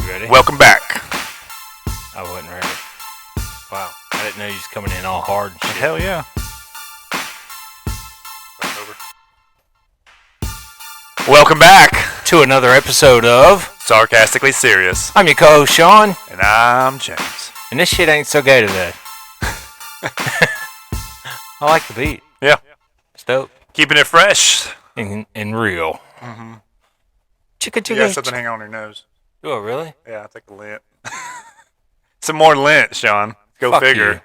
ready? Welcome back. I wasn't ready. Wow. I didn't know you was coming in all hard and shit. Hell yeah. Welcome back To another episode of Sarcastically Serious. I'm your co-host, Shaun. And I'm James. And this shit ain't so gay today. I like the beat. Yeah. It's dope. Keeping it fresh. And real. Mm-hmm. Chicka You got something hanging on your nose. Oh, really? Yeah, I think a lint. Some more lint, Shaun. Go Fuck figure. You.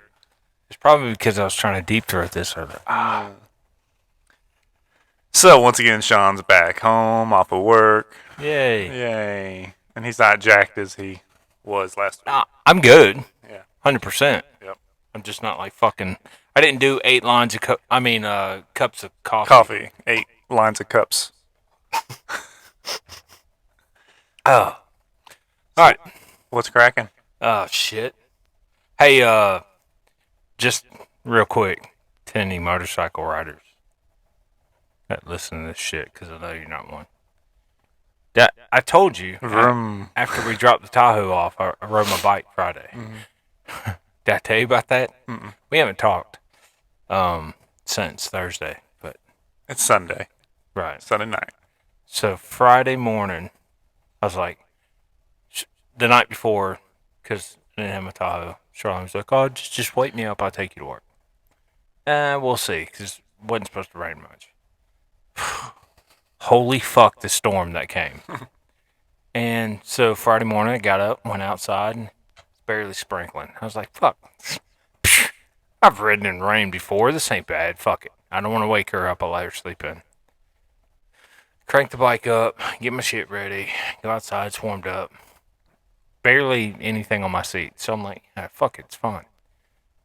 It's probably because I was trying to deep throat this earlier. So, once again, Shaun's back home, off of work. Yay. Yay. And he's not jacked as he was last week. I'm good. Yeah. 100%. Yep. I'm just not like fucking... I didn't do 8 lines of cups of coffee. Coffee. 8 lines of cups. Oh. All right. What's cracking? Oh, shit. Hey, just real quick, to any motorcycle riders that listen to this shit, because I know you're not one. That I told you, after we dropped the Tahoe off, I rode my bike Friday. Mm-hmm. Did I tell you about that? Mm-mm. We haven't talked since Thursday, but... It's Sunday. Right. Sunday night. So Friday morning, I was like, the night before, because I didn't have my Tahoe, Charlotte was like, oh, just wake me up, I'll take you to work. We'll see, because it wasn't supposed to rain much. Holy fuck, the storm that came. And so Friday morning, I got up, went outside, and it's barely sprinkling. I was like, fuck. I've ridden in rain before, this ain't bad, fuck it. I don't want to wake her up, I'll let her sleep in. Crank the bike up, get my shit ready, go outside, it's warmed up. Barely anything on my seat. So I'm like, fuck it, it's fine.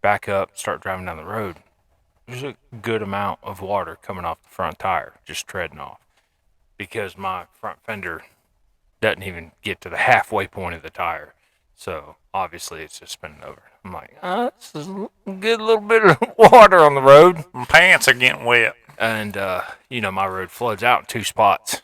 Back up, start driving down the road. There's a good amount of water coming off the front tire, just treading off. Because my front fender doesn't even get to the halfway point of the tire. So obviously it's just spinning over. I'm like, this is a good little bit of water on the road. My pants are getting wet. And, my road floods out in 2 spots.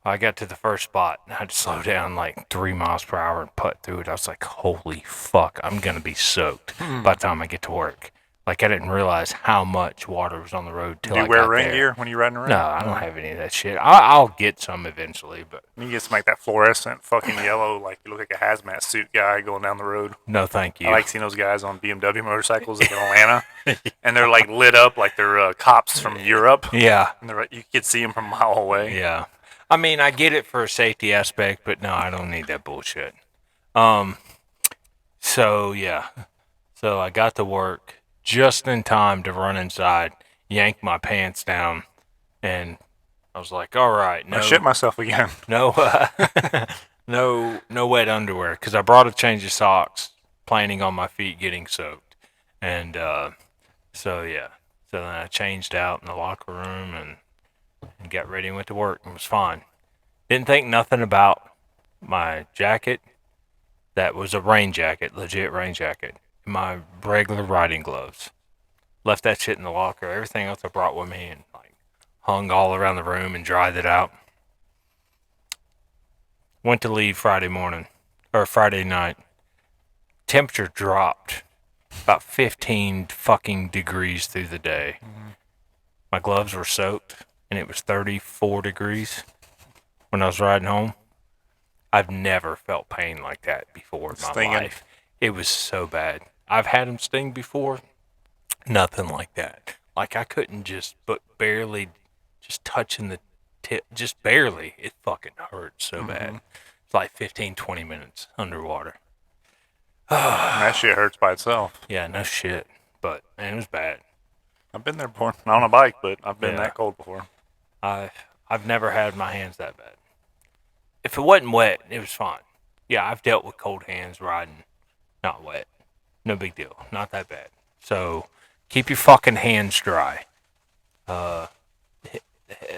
I got to the first spot, and I had to slow down like 3 miles per hour and putt through it. I was like, holy fuck, I'm going to be soaked by the time I get to work. Like, I didn't realize how much water was on the road till I got there. Do you wear rain gear when you're riding around? No, I don't have any of that shit. I'll get some eventually, but... You get some like that fluorescent fucking yellow, like you look like a hazmat suit guy going down the road. No, thank you. I like seeing those guys on BMW motorcycles in Atlanta, and they're like lit up like they're cops from Europe. Yeah. And you could see them from a mile away. Yeah. I mean, I get it for a safety aspect, but no, I don't need that bullshit. So, yeah. So I got to work just in time to run inside, yank my pants down, and I was like, all right. I shit myself again. No wet underwear, because I brought a change of socks, planning on my feet getting soaked. And so, yeah. So then I changed out in the locker room and got ready and went to work. It was fine. Didn't think nothing about my jacket. That was a rain jacket, legit rain jacket. My regular riding gloves. Left that shit in the locker. Everything else I brought with me and like hung all around the room and dried it out. Went to leave Friday night. Temperature dropped about 15 fucking degrees through the day. Mm-hmm. My gloves were soaked and it was 34 degrees when I was riding home. I've never felt pain like that before in my life. It was so bad. I've had them sting before. Nothing like that. Like I couldn't barely touching the tip, just barely. It fucking hurt so bad. It's like 15, 20 minutes underwater. That shit hurts by itself. Yeah, no shit. But, man, it was bad. I've been there before. Not on a bike, but I've been that cold before. I've never had my hands that bad. If it wasn't wet, it was fine. Yeah, I've dealt with cold hands riding not wet. No big deal. Not that bad. So, keep your fucking hands dry.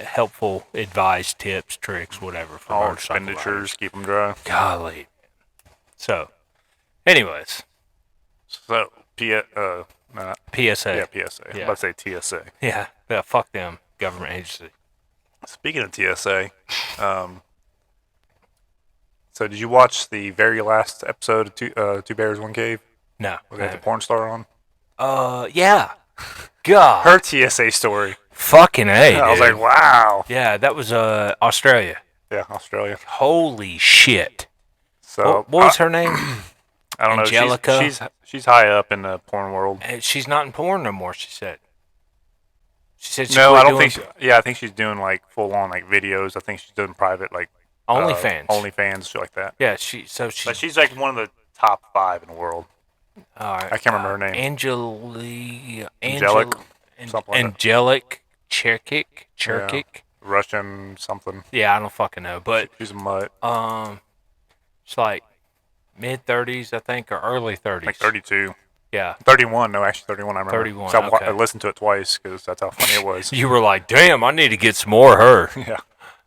Helpful advice, tips, tricks, whatever. For all expenditures, keep them dry. Golly. So, anyways. So, PSA. PSA. Yeah, PSA. I'm about to say TSA. Yeah, fuck them. Government agency. Speaking of TSA, So did you watch the very last episode of Two Bears, One Cave? No. Where they had the porn star on? Yeah. God. Her TSA story. Fucking A, I was dude. like, wow. Yeah, that was Australia. Yeah, Australia. Holy shit. So What was her name? I don't Angelica? know. She's high up in the porn world. She's not in porn no more, she said. She said she No, quit I don't doing think. I think she's doing like full on like videos. I think she's doing private like OnlyFans. OnlyFans, shit like that. Yeah, But she's like one of the top 5 in the world. all right, I can't remember her name. Angelic, something like Angelic Cherkic. Yeah. Russian something. Yeah, I don't fucking know, but She's a mutt. it's like mid-30s, I think, or early 30s. Like 32. Yeah. 31. No, actually 31. I remember. 31, So okay. I listened to it twice because that's how funny it was. You were like, damn, I need to get some more of her.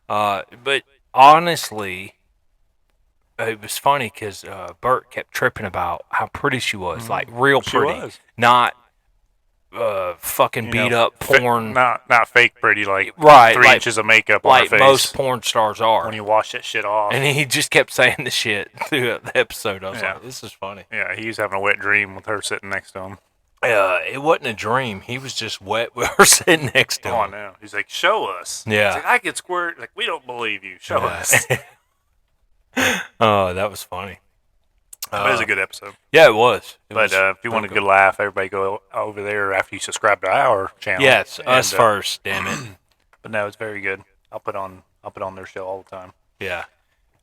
Yeah. But honestly, it was funny because Bert kept tripping about how pretty she was, like real She pretty, was. not fucking beat up porn, Not fake pretty, like right? 3 like, inches of makeup on like her face. most porn stars are. When you wash that shit off. And he just kept saying the shit throughout the episode. I was Yeah. like, this is funny. Yeah, he was having a wet dream with her sitting next to him. It wasn't a dream. He was just wet with her sitting next to Oh, I him. know. He's like, show us. Yeah. He's like, I could squirt. Like, we don't believe you. Show us. Oh, that was funny. But it was a good episode. Yeah, it was. But if you want a good laugh, everybody go over there after you subscribe to our channel. Yes, us And, first. Damn it. But no, it's very good. I'll put on their show all the time. Yeah.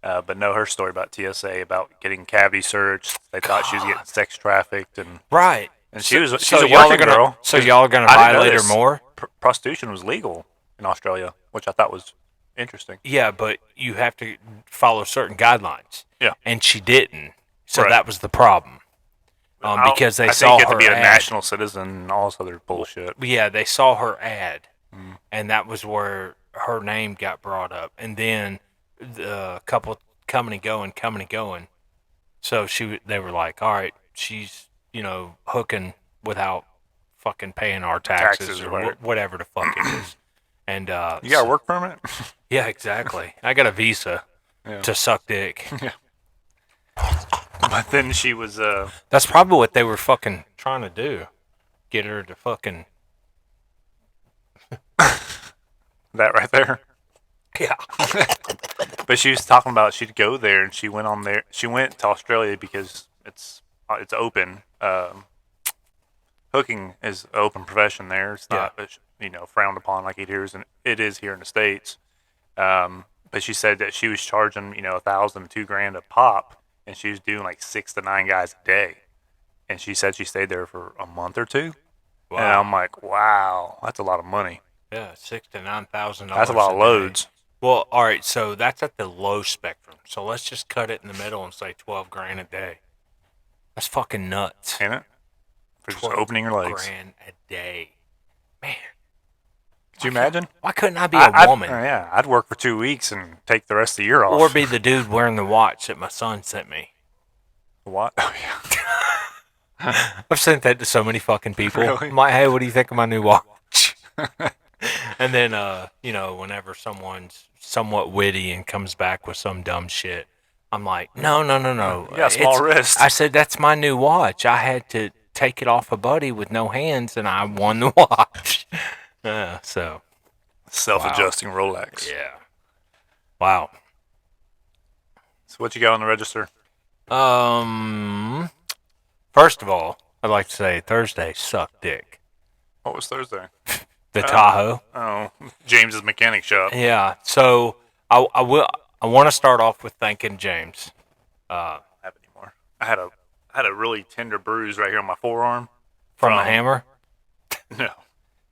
But no, her story about TSA about getting cavity searched. They thought she was getting sex trafficked, and Right. she's a y'all are working gonna, girl. So y'all are gonna I didn't know violate her this. more? Prostitution was legal in Australia, which I thought was interesting. Yeah, but you have to follow certain guidelines. Yeah. And she didn't. So Right. that was the problem. Because they I saw think you have her to be a ad. national citizen and all this other bullshit. Yeah, they saw her ad, and that was where her name got brought up. And then the couple coming and going. So they were like, all right, she's hooking without fucking paying our taxes or right. whatever the fuck it is. And You got a work permit? yeah, exactly. I got a visa to suck dick. But then she was That's probably what they were fucking trying to do. Get her to fucking that right there. yeah. But she was talking about she'd go there, and she went on there. She went to Australia because it's open. Hooking is an open profession there. It's not frowned upon like it is here in the States. But she said that she was charging $1,000 to $2,000 a pop, and she was doing like 6 to 9 guys a day. And she said she stayed there for a month or two. Wow. And I'm like, wow, that's a lot of money. Yeah, $6,000 to $9,000. That's a lot of loads. Well, all right, so that's at the low spectrum. So let's just cut it in the middle and say $12,000 a day. That's fucking nuts. Ain't it? For just opening your legs. $12,000 a day, man. Could you imagine? Why couldn't I be a woman? Yeah, I'd work for 2 weeks and take the rest of the year off. Or be the dude wearing the watch that my son sent me. What? Oh, yeah. I've sent that to so many fucking people. Really? I'm like, hey, what do you think of my new watch? And then, whenever someone's somewhat witty and comes back with some dumb shit, I'm like, no. You got small wrist. I said, that's my new watch. I had to take it off a buddy with no hands, and I won the watch. So. Self-adjusting Rolex. Yeah. Wow. So what you got on the register? First of all, I'd like to say Thursday sucked dick. What was Thursday? The Tahoe. Oh, James's mechanic shop. Yeah. So I want to start off with thanking James. I don't have any more. I had a really tender bruise right here on my forearm. From a hammer? No.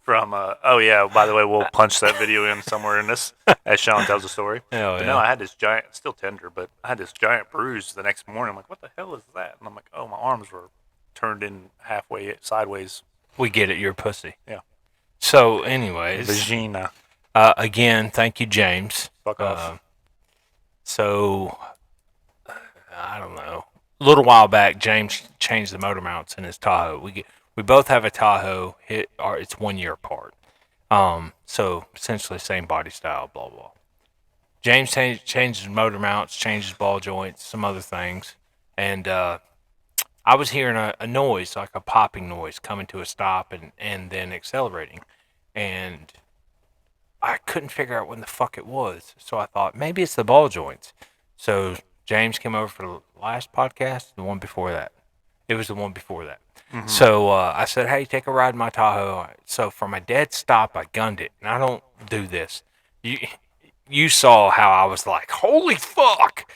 From oh yeah, by the way, we'll punch that video in somewhere in this as Shaun tells the story. Hell But yeah. no, I had this giant, still tender, but I had this giant bruise the next morning. I'm like, what the hell is that? And I'm like, oh, my arms were turned in halfway sideways. We get it. You're a pussy. Yeah. So, anyways, Vagina. again, thank you, James. Fuck off. So, I don't know. A little while back, James changed the motor mounts in his Tahoe. We both have a Tahoe. It's 1 year apart. So essentially same body style. Blah blah. James changed his motor mounts, changed his ball joints, some other things, and I was hearing a noise, like a popping noise, coming to a stop and then accelerating, and I couldn't figure out when the fuck it was. So I thought maybe it's the ball joints. So James came over for the last podcast, the one before that. It was the one before that. Mm-hmm. So I said, hey, take a ride in my Tahoe. So for my dead stop, I gunned it. And I don't do this. You saw how I was like, holy fuck.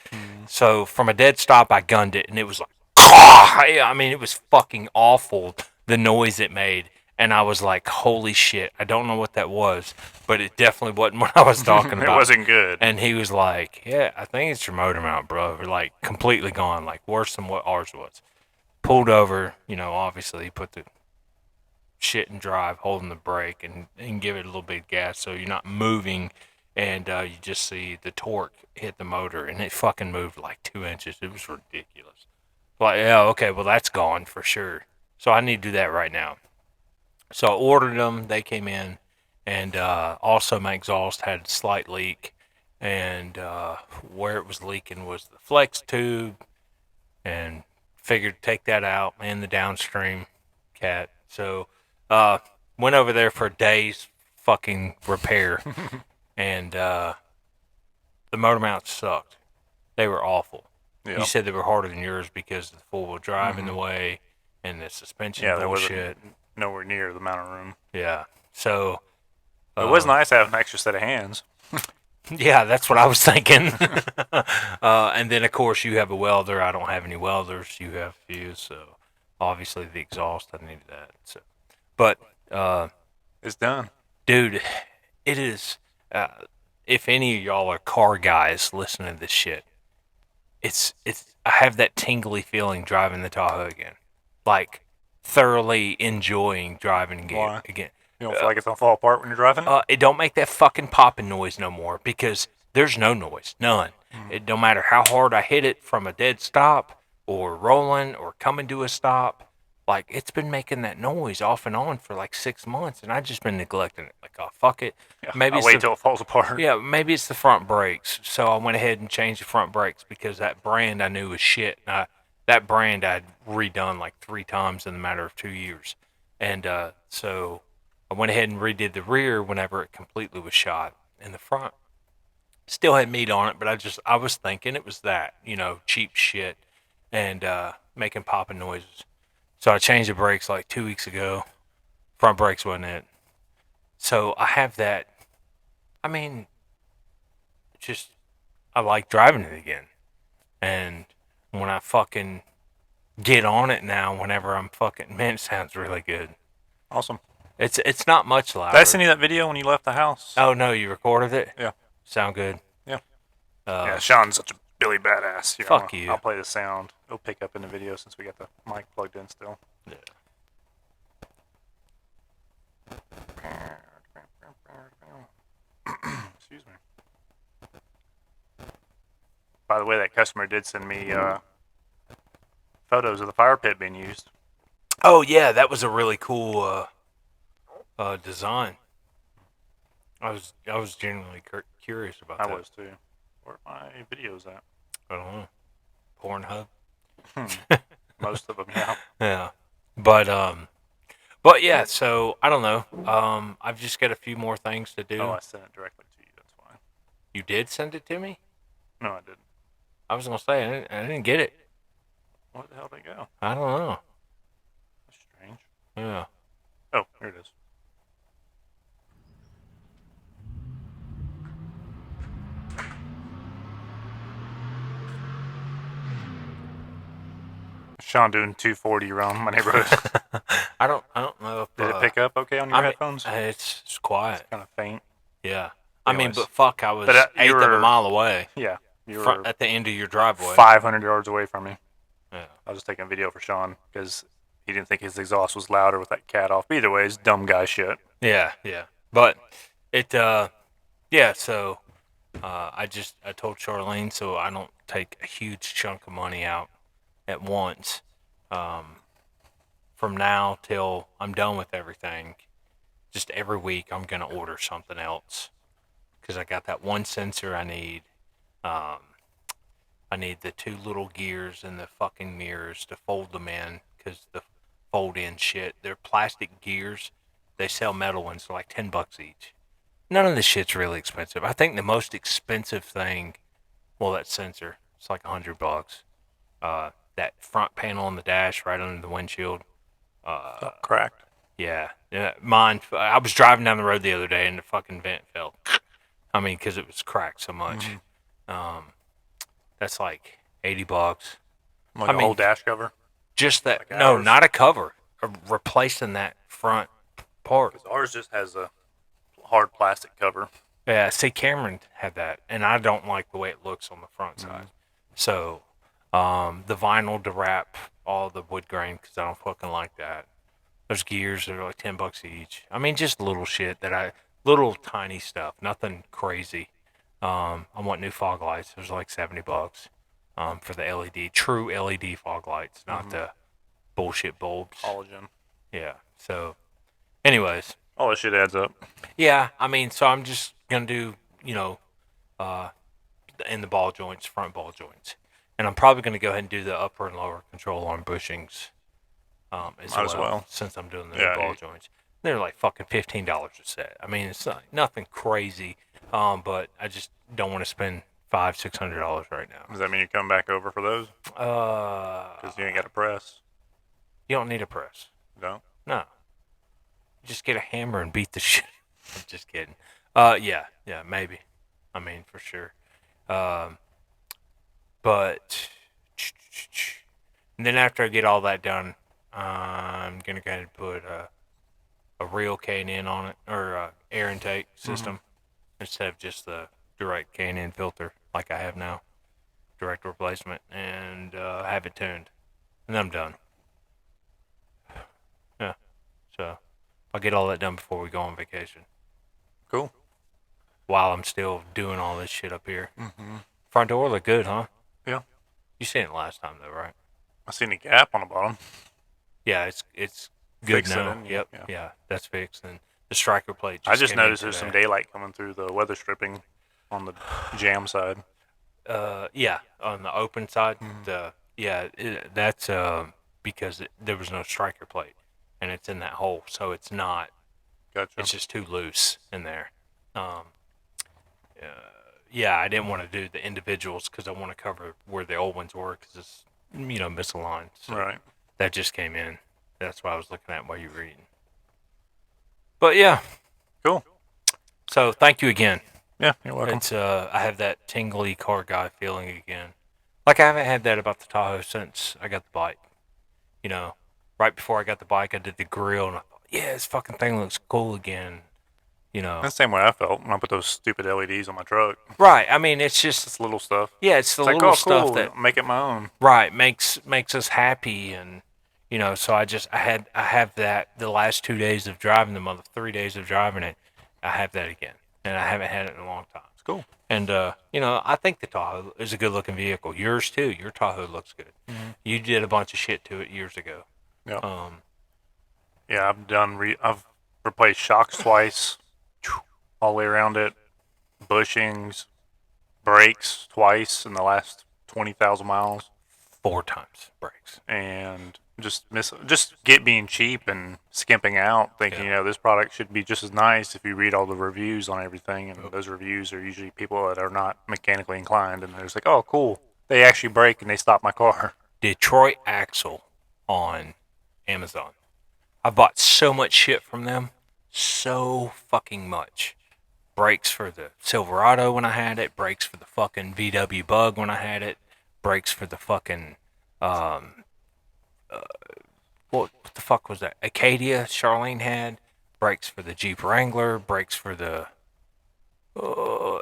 So from a dead stop, I gunned it. And it was like, I mean, it was fucking awful, the noise it made. And I was like, holy shit. I don't know what that was, but it definitely wasn't what I was talking about. It wasn't good. And he was like, yeah, I think it's your motor mount, bro. Like, completely gone. Like, worse than what ours was. Pulled over, obviously put the shit in drive, holding the brake, and give it a little bit of gas so you're not moving, and you just see the torque hit the motor, and it fucking moved like 2 inches. It was ridiculous. Like, yeah, okay, well, that's gone for sure. So I need to do that right now. So I ordered them. They came in, and also my exhaust had a slight leak, and where it was leaking was the flex tube, and figured take that out and the downstream cat. So went over there for a day's fucking repair, and the motor mounts sucked. They were awful. Yep. You said they were harder than yours because of the four-wheel drive in the way and the suspension there bullshit. wasn't nowhere near the amount of room. Yeah. So it was nice to have an extra set of hands. yeah, that's what I was thinking. And then, of course, you have a welder. I don't have any welders. You have a few, so obviously the exhaust, I needed that. So, but it's done, dude. It is. If any of y'all are car guys listening to this shit, it's. I have that tingly feeling driving the Tahoe again, like thoroughly enjoying driving again. Why? Again. You don't feel like it's gonna fall apart when you're driving? It don't make that fucking popping noise no more because there's no noise, none. It don't matter how hard I hit it from a dead stop or rolling or coming to a stop. Like, it's been making that noise off and on for like 6 months, and I've just been neglecting it. Like, oh, fuck it. Yeah, Maybe I'll it's wait till it falls apart. yeah, maybe it's the front brakes. So I went ahead and changed the front brakes because that brand I knew was shit. That brand I'd redone like 3 times in the matter of 2 years. And so I went ahead and redid the rear whenever it completely was shot. And the front still had meat on it, but I was thinking it was that, cheap shit and making popping noises. So I changed the brakes like 2 weeks ago. Front brakes wasn't it. So I have that. I mean, just I like driving it again. And when I fucking get on it now, whenever I'm fucking, man, it sounds really good. Awesome. It's not much louder. Did I send you that video when you left the house? Oh no, you recorded it? Yeah. Sound good? Yeah. Yeah, Sean's such a Billy badass. Fuck you. I'll play the sound. It'll pick up in the video since we got the mic plugged in still. Yeah. Excuse me. By the way, that customer did send me photos of the fire pit being used. Oh yeah, that was a really cool design. I was genuinely curious about that. I was too. Where are my videos at? I don't know. Pornhub. Most of them, yeah. Yeah, but yeah. So I don't know. I've just got a few more things to do. Oh, I sent it directly to you. That's why. You did send it to me? No, I didn't. I was gonna say I didn't get it. Where the hell did it go? I don't know. That's strange. Yeah. Oh, here it is. Sean doing 240 around my neighborhood. I don't know if Did it pick up okay on your headphones? It's quiet. Kind of faint. Yeah. Anyways. But fuck, I was But, eighth of a mile away. Yeah. You were At the end of your driveway. 500 yards away from me. Yeah. I was just taking a video for Sean because he didn't think his exhaust was louder with that cat off. But either way, it's dumb guy shit. Yeah, yeah. But it, yeah. So I told Charlene so I don't take a huge chunk of money out at once. From now till I'm done with everything, just every week I'm gonna order something else because I got that one sensor I need. Um, I need the 2 little gears and the fucking mirrors to fold them in, because the fold in shit, they're plastic gears. They sell metal ones for like $10 each. None of this shit's really expensive. I think the most expensive thing, well, that sensor, it's like $100. That front panel on the dash right under the windshield. Cracked. Yeah, mine. I was driving down the road the other day and the fucking vent fell. I mean, because it was cracked so much. That's like $80. Like I a mean, whole dash cover. just that. Like No, ours? not a cover. Replacing that front part. 'Cause ours just has a hard plastic cover. Yeah, see, Cameron had that, and I don't like the way it looks on the front side. So, the vinyl to wrap all the wood grain, because I don't fucking like that. Those gears are like $10 each. I mean, just little shit little tiny stuff, nothing crazy. I want new fog lights. There's like $70 for the LED, true LED fog lights, not the bullshit bulbs. Collagen. Yeah. So, anyways, All that shit adds up. yeah. I mean, so I'm just gonna do, in the ball joints, front ball joints, and I'm probably gonna go ahead and do the upper and lower control arm bushings. Might as well. Since I'm doing the Yeah, new ball joints. They're like fucking $15 a set. I mean, it's nothing crazy, but I just don't want to spend $500-$600 right now. Does that mean you come back over for those? Uh, Because you ain't got a press. you don't need a press. No. No, you just get a hammer and beat the shit. I'm just kidding. Yeah, maybe. I mean, for sure. But and then after I get all that done, I'm gonna go ahead and put a real K&N on it, or air intake system, instead of just the direct K&N filter like I have now, direct replacement, and have it tuned, and then I'm done. Yeah, so I'll get all that done before we go on vacation. Cool. While I'm still doing all this shit up here. Front door look good, huh? Yeah. You seen it last time though, right? I seen a gap on the bottom. Yeah, it's good Fix it now. in, Yep, yeah. yeah, that's fixed, and the striker plate. I just came in noticed there's some today. daylight coming through the weather stripping on the jam side. Yeah, on the open side, that's because there was no striker plate, and it's in that hole, so it's not. Gotcha. It's just too loose in there. Yeah, I didn't want to do the individuals because I want to cover where the old ones were, because it's misaligned. So Right. that just came in. That's what I was looking at while you were reading. But yeah, Cool. so thank you again. Yeah, you're welcome. It's I have that tingly car guy feeling again. Like I haven't had that about the Tahoe since I got the bike. Right before I got the bike, I did the grill, and I thought, yeah, this fucking thing looks cool again. That's the same way I felt when I put those stupid LEDs on my truck. Right. I mean, it's just It's little stuff. yeah, it's the It's like, little oh, stuff cool. that Make it my own. right makes us happy, and so I have that the last 2 days of driving the mother 3 days of driving it. I have that again, and I haven't had it in a long time. It's cool. And I think the Tahoe is a good looking vehicle. Yours too. Your Tahoe looks good. You did a bunch of shit to it years ago. Yeah. Yeah, I've replaced shocks twice, all the way around it, bushings, brakes twice in the last 20,000 miles, 4 times brakes. and just being cheap and skimping out, thinking this product should be just as nice if you read all the reviews on everything, and those reviews are usually people that are not mechanically inclined, and they're just like, oh, cool, they actually brake and they stopped my car. Detroit Axle on Amazon. I bought so much shit from them. So fucking much. Brakes for the Silverado when I had it. Brakes for the fucking VW Bug when I had it. Brakes for the fucking what the fuck was that? Acadia Charlene had. Brakes for the Jeep Wrangler. Brakes for the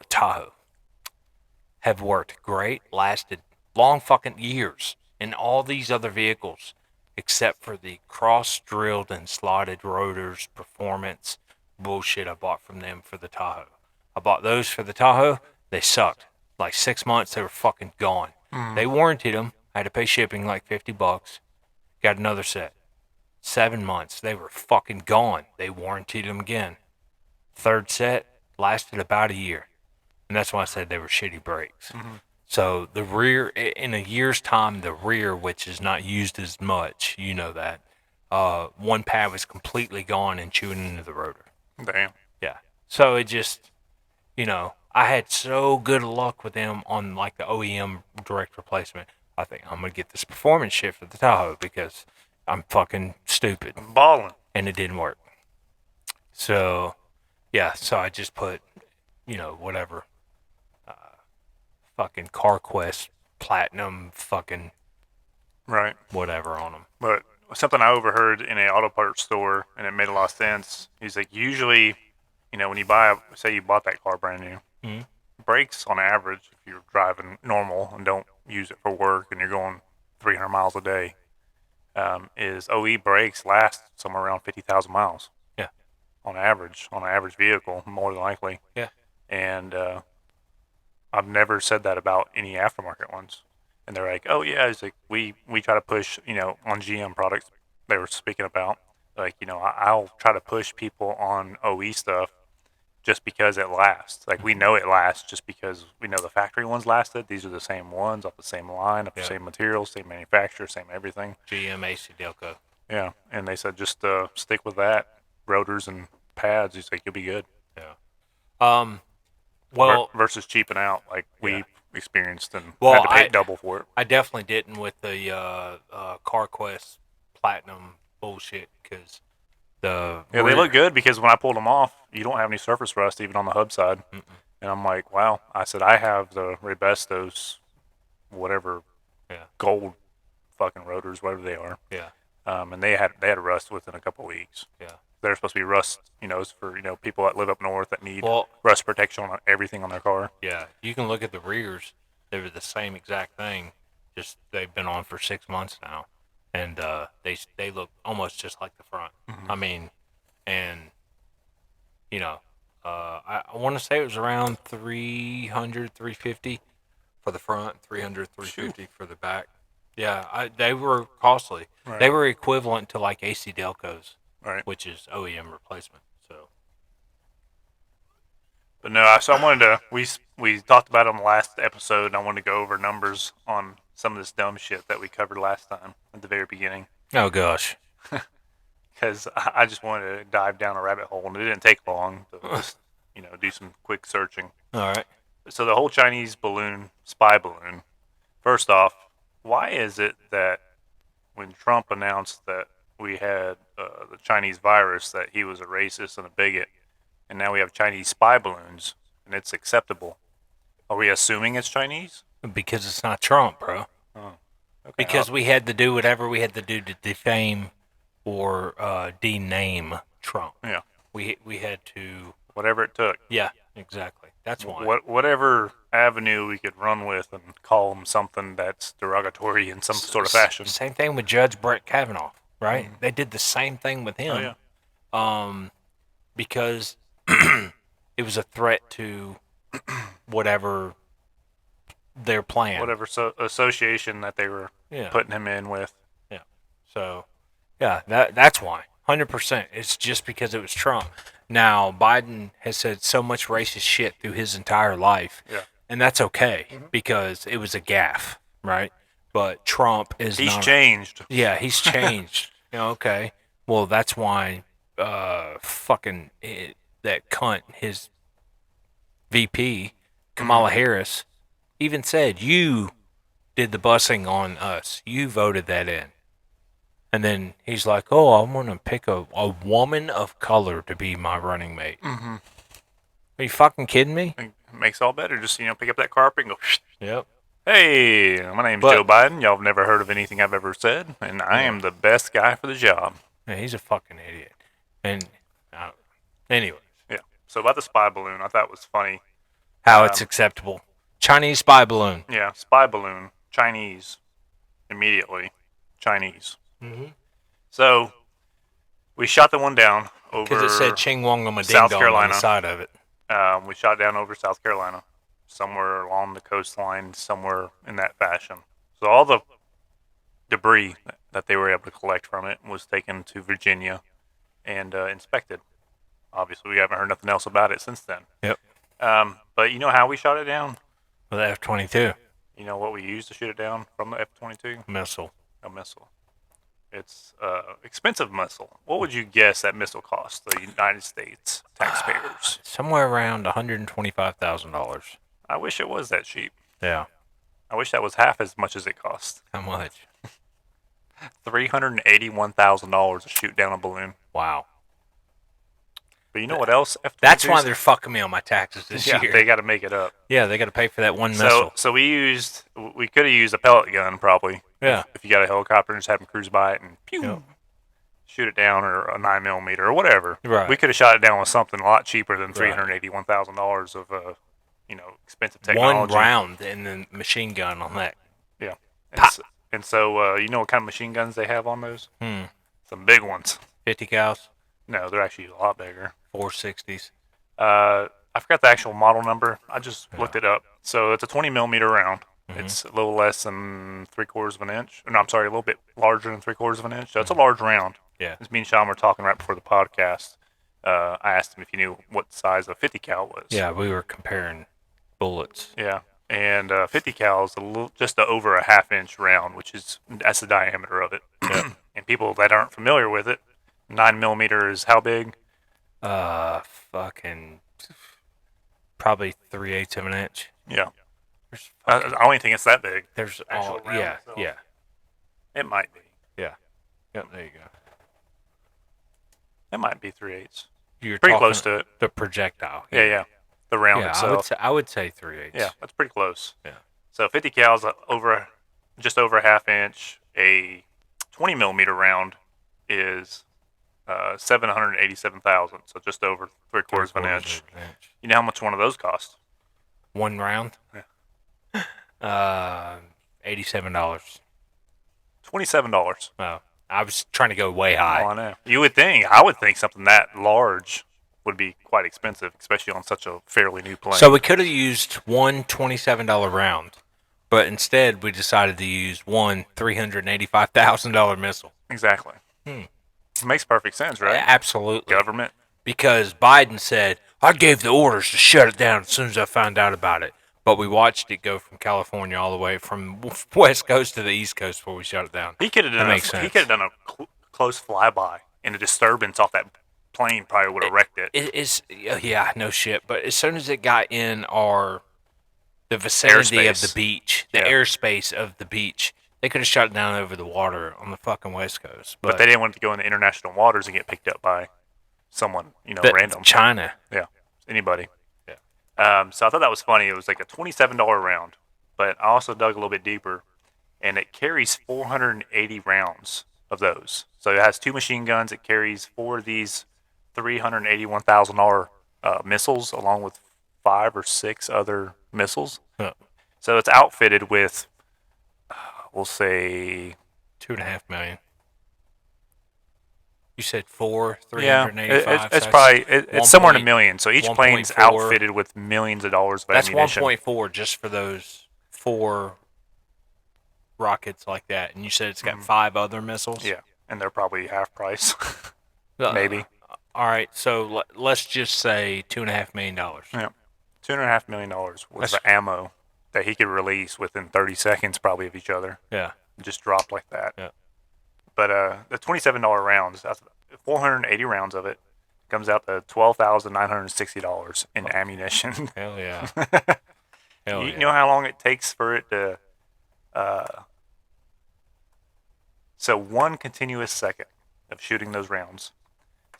Tahoe. Have worked great. Lasted long fucking years in all these other vehicles, except for the cross-drilled and slotted rotors performance bullshit I bought from them for the Tahoe. I bought those for the Tahoe. They sucked. Like 6 months, they were fucking gone. They warranted them. I had to pay shipping like $50. Got another set. 7 months. They were fucking gone. They warranted them again. Third set lasted about a year. and that's why I said they were shitty brakes. Mhm. So the rear, in a year's time, the rear, which is not used as much, you know that, one pad was completely gone and chewing into the rotor. Damn. Yeah. So it just, I had so good luck with them on like the OEM direct replacement. I think I'm gonna get this performance shit for the Tahoe because I'm fucking stupid I'm balling. and it didn't work. So yeah, so I just put, whatever, fucking CarQuest Platinum, fucking Right. whatever on them. But something I overheard in a auto parts store, and it made a lot of sense. He's like, usually, when you say you bought that car brand new, Mhm. brakes on average, if you're driving normal and don't use it for work and you're going 300 miles a day, is OE brakes last somewhere around 50,000 miles. Yeah. On an average vehicle, more than likely. Yeah. And I've never said that about any aftermarket ones. And they're like, oh yeah, it's like we try to push, on GM products they were speaking about. Like, I'll try to push people on OE stuff just because it lasts. Like we know it lasts just because we know the factory ones lasted. These are the same ones off the same line, off the Yeah. same materials, same manufacturer, same everything. GM AC Delco. Yeah, and they said just stick with that, rotors and pads. He's like, you'll be good. Yeah. Well, versus cheaping out like Yeah. we experienced and Well, had to pay double for it. I definitely didn't with the CarQuest Platinum bullshit because Yeah, they look good because when I pulled them off, you don't have any surface rust even on the hub side. Mm-mm. And I'm like, wow. I said I have the Rebestos, whatever, Yeah. gold fucking rotors, whatever they are. Yeah. And they had rust within a couple weeks. Yeah. They're supposed to be rust, it's for people that live up north that need Well, rust protection on everything on their car. yeah, you can look at the rears. They were the same exact thing. Just they've been on for 6 months now, and they look almost just like the front. Mhm. I mean, and I want to say it was around 300, 350 for the front, 300, 350 for the back. Yeah, they were costly. Right. They were equivalent to like AC Delcos, Right. which is OEM replacement. So, But no, so I wanted to. We talked about it on the last episode, and I wanted to go over numbers on some of this dumb shit that we covered last time at the very beginning, oh gosh, because I just wanted to dive down a rabbit hole, and it didn't take long to just do some quick searching. all right. So the whole Chinese balloon, spy balloon. First off, why is it that when Trump announced that we had the Chinese virus, that he was a racist and a bigot, and now we have Chinese spy balloons, and it's acceptable? Are we assuming it's Chinese? Because it's not Trump, bro. Oh, okay. Because we had to do whatever we had to do to defame or dename Trump. Yeah. We had to. Whatever it took. Yeah, exactly. That's why. Whatever avenue we could run with and call him something that's derogatory in some sort of fashion. Same thing with Judge Brett Kavanaugh, right? They did the same thing with him. Oh, yeah. Because it was a threat to whatever their plan. Whatever association that they were putting him in with. Yeah. So, yeah, that's why. 100%. It's just because it was Trump. Now, Biden has said so much racist shit through his entire life. Yeah. And that's okay because it was a gaffe, right? But Trump is He's not. changed. Yeah, he's changed. Okay. Well, that's why fucking that cunt, his VP, Kamala Harris, even said, you did the busing on us. You voted that in. And then he's like, oh, I'm going to pick a woman of color to be my running mate. Mm-hmm. Are you fucking kidding me? It makes all better. Just, pick up that carpet and go, Yep. hey, my name's Joe Biden. Y'all have never heard of anything I've ever said, and I am the best guy for the job. Yeah, he's a fucking idiot. And anyway. Yeah. So about the spy balloon, I thought was funny. How it's acceptable. Chinese spy balloon. Yeah, spy balloon. Chinese. Immediately. Chinese. Mm-hmm. So we shot the one down over because it said Ching Wong on South on Carolina. the side of it. We shot down over South Carolina, somewhere along the coastline, somewhere in that fashion. So all the debris that they were able to collect from it was taken to Virginia and inspected. Obviously, we haven't heard nothing else about it since then. Yep. But you know how we shot it down? With the F-22 You know what we used to shoot it down from the F-22? missile. A missile. It's expensive missile. What would you guess that missile cost the United States taxpayers? Somewhere around $125,000. I wish it was that cheap. Yeah. I wish that was half as much as it cost. How much? $381,000 to shoot down a balloon. Wow. But you know what else? That's why they're fucking me on my taxes this year. They got to make it up. Yeah, they got to pay for that one missile. So we could have used a pellet gun probably. Yeah. If you got a helicopter and just have them cruise by it and pew, shoot it down, or a 9mm or whatever. Right. We could have shot it down with something a lot cheaper than $381,000 of expensive technology. One round in the machine gun on that. Yeah. Pop. And so you know what kind of machine guns they have on those? Some big ones. 50 cals. No, they're actually a lot bigger. 460s. I forgot the actual model number. I just looked it up. So it's a 20mm round. It's a little less than 3/4 of an inch. No, I'm sorry, a little bit larger than 3/4 of an inch. So it's a large round. Yeah. As me and Shaun were talking right before the podcast, I asked him if he knew what size a 50 cal was. Yeah, we were comparing bullets. Yeah. And 50 cal is just over a half-inch round, that's the diameter of it. And people that aren't familiar with it, 9mm is how big? Fucking probably 3/8 of an inch. Yeah. I don't even think it's that big. There's Actual round yeah, itself. yeah, It might be. yeah. Yep, there you go. It might be 3/8. You're Pretty talking close to it. the projectile. Yeah. The round Yeah, itself. I would say 3/8. Yeah, that's pretty close. Yeah. So 50 cal is just over a half inch. A 20mm round is 787,000, so just over 3/4 of an inch. You know how much one of those cost? One round? Yeah. $87. $27. Oh, I was trying to go way high. Oh, I know. I would think something that large would be quite expensive, especially on such a fairly new plane. So we could have used one $27 round, but instead we decided to use one $385,000 missile. Exactly. It makes perfect sense, right? Absolutely. Government. Because Biden said, I gave the orders to shut it down as soon as I found out about it. But we watched it go from California all the way from West Coast to the East Coast before we shut it down. He could have done a close flyby, and a disturbance off that plane probably would have wrecked it. Yeah, no shit. But as soon as it got in the vicinity of the beach, the airspace of the beach, they could have shut it down over the water on the fucking West Coast. But they didn't want it to go in the international waters and get picked up by someone, random. China. Yeah, anybody. Yeah. So I thought that was funny. It was like a $27 round, but I also dug a little bit deeper, and it carries 480 rounds of those. So it has two machine guns. It carries 4 of these $381,000 missiles, along with 5 or 6 other missiles. Huh. So it's outfitted with, we'll say, $2.5 million. You said 4, yeah, 385. it's probably it's somewhere in a million. So each plane's outfitted with millions of dollars of ammunition. That's 1.4 just for those 4 rockets like that. And you said it's got 5 other missiles. Yeah, and they're probably half price, maybe. All right, so let's just say $2.5 million. Yeah, $2.5 million worth of ammo that he could release within 30 seconds, probably, of each other. Yeah, just dropped like that. Yeah. But the $27 rounds, that's 480 rounds of it, comes out to $12,960 in ammunition. Hell yeah. Hell You know how long it takes for it to... So one continuous second of shooting those rounds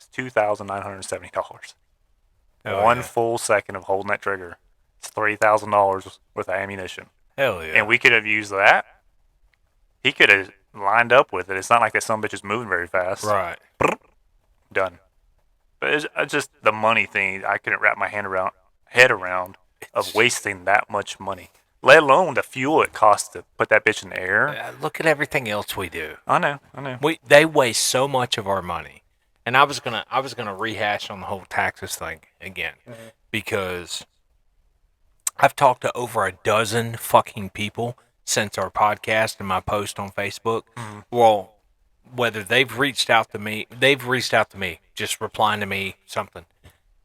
is $2,970. One full second of holding that trigger is $3,000 worth of ammunition. Hell yeah. And we could have used that. He could have lined up with it. It's not like that some bitch is moving very fast. Right. Done. But it's just the money thing. I couldn't wrap my head around of wasting that much money. Let alone the fuel it costs to put that bitch in the air. Look at everything else we do. I know. They waste so much of our money. And I was gonna rehash on the whole taxes thing again, because I've talked to over a dozen fucking people since our podcast and my post on Facebook. Well, whether they've reached out to me, just replying to me something.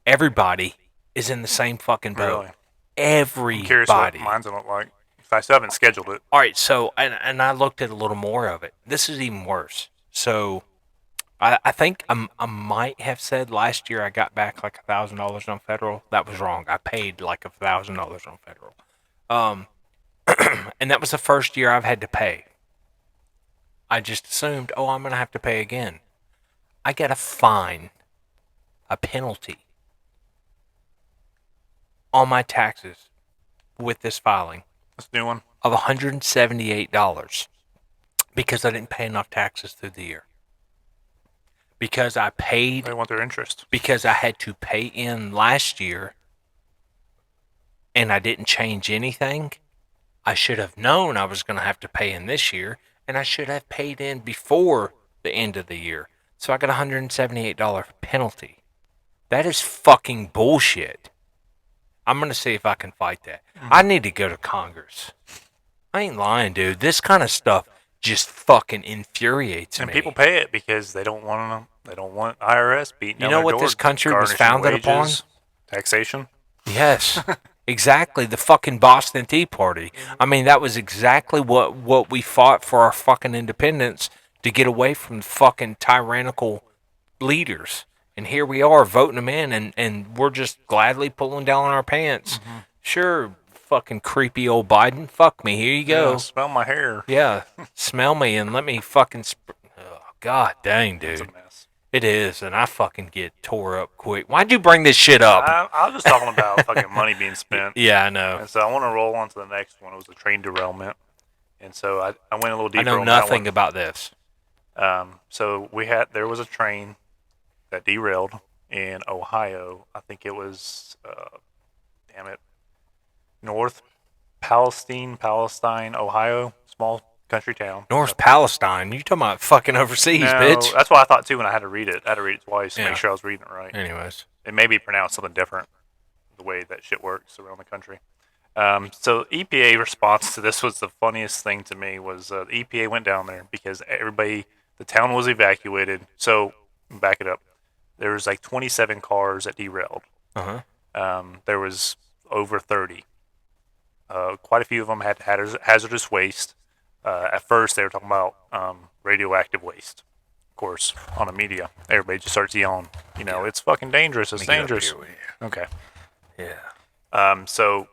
Everybody is in the same fucking boat. Really? I'm curious what everybody. mine's gonna look like. I still haven't scheduled it. All right, so and I looked at a little more of it. This is even worse. So I think I might have said last year I got back like $1,000 on federal. That was wrong. I paid like $1,000 on federal. Um, and that was the first year I've had to pay. I just assumed, oh, I'm gonna have to pay again. I got a fine, a penalty on my taxes with this filing This new one. of $178 because I didn't pay enough taxes through the year. Because I paid. They want their interest. Because I had to pay in last year and I didn't change anything. I should have known I was going to have to pay in this year, and I should have paid in before the end of the year. So I got a $178 penalty. That is fucking bullshit. I'm going to see if I can fight that. I need to go to Congress. I ain't lying, dude. This kind of stuff just fucking infuriates And me. people pay it because they don't want them. They don't want IRS beating down You know their what door, this country was garnishing founded wages, upon? Taxation. Yes, exactly. The fucking Boston Tea Party. I mean, that was exactly what we fought for our fucking independence to get away from fucking tyrannical leaders. And here we are voting them in, and we're just gladly pulling down our pants. Sure, fucking creepy old Biden. Fuck me. Here you go. Yeah, smell my hair. Yeah, smell me and let me fucking. Oh, God dang, It's a dude. mess. It is, and I fucking get tore up quick. Why'd you bring this shit up? I was just talking about fucking money being spent. Yeah, I know. And so I want to roll on to the next one. It was a train derailment. And so I went a little I deeper know on that nothing one. about this. So there was a train that derailed in Ohio. I think it was, North Palestine, Ohio, small country town. North Palestine. You talking about fucking overseas, No, bitch? that's what I thought too when I had to read it. I had to read it twice to Yeah. make sure I was reading it right. Anyways, It may be pronounced something different, the way that shit works around the country. So EPA response to this was the funniest thing to me was the EPA went down there because the town was evacuated. So back it up. There was like 27 cars that derailed. There was over 30. Quite a few of them had hazardous waste. At first, they were talking about radioactive waste. Of course, on the media, everybody just starts yelling, it's fucking dangerous. It's dangerous. Okay. Yeah. So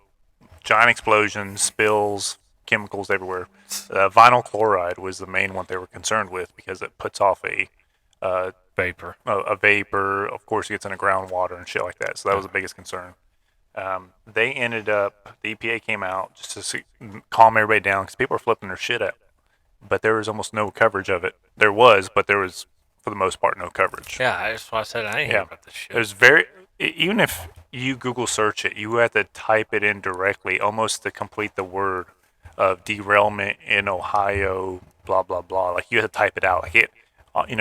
giant explosions, spills, chemicals everywhere. Vinyl chloride was the main one they were concerned with because it puts off a Vapor. vapor. Of course, it gets into groundwater and shit like that. So that was the biggest concern. They ended up, the EPA came out just to calm everybody down because people were flipping their shit out. But there was almost no coverage of it. There was, but there was, for the most part, no coverage. Yeah, that's why I said I ain't hear about this shit. There's even if you Google search it, you have to type it in directly almost to complete the word of derailment in Ohio, blah, blah, blah. Like you have to type it out. Like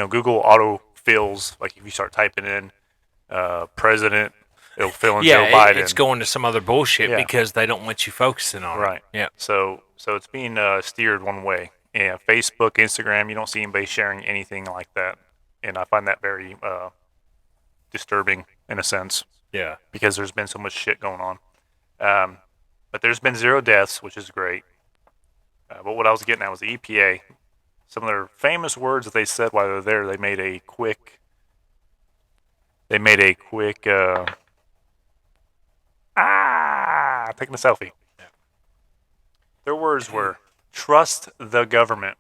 Google auto fills, like if you start typing in president, it'll fill in Joe Biden. It's going to some other bullshit because they don't want you focusing on Right. it. Yeah. So it's being steered one way. Yeah, Facebook, Instagram, you don't see anybody sharing anything like that. And I find that very disturbing in a sense. Yeah. Because there's been so much shit going on. But there's been 0 deaths, which is great. But what I was getting at was the EPA. Some of their famous words that they said while they were there, they made a quick taking a selfie. Yeah. Their words were, trust the government.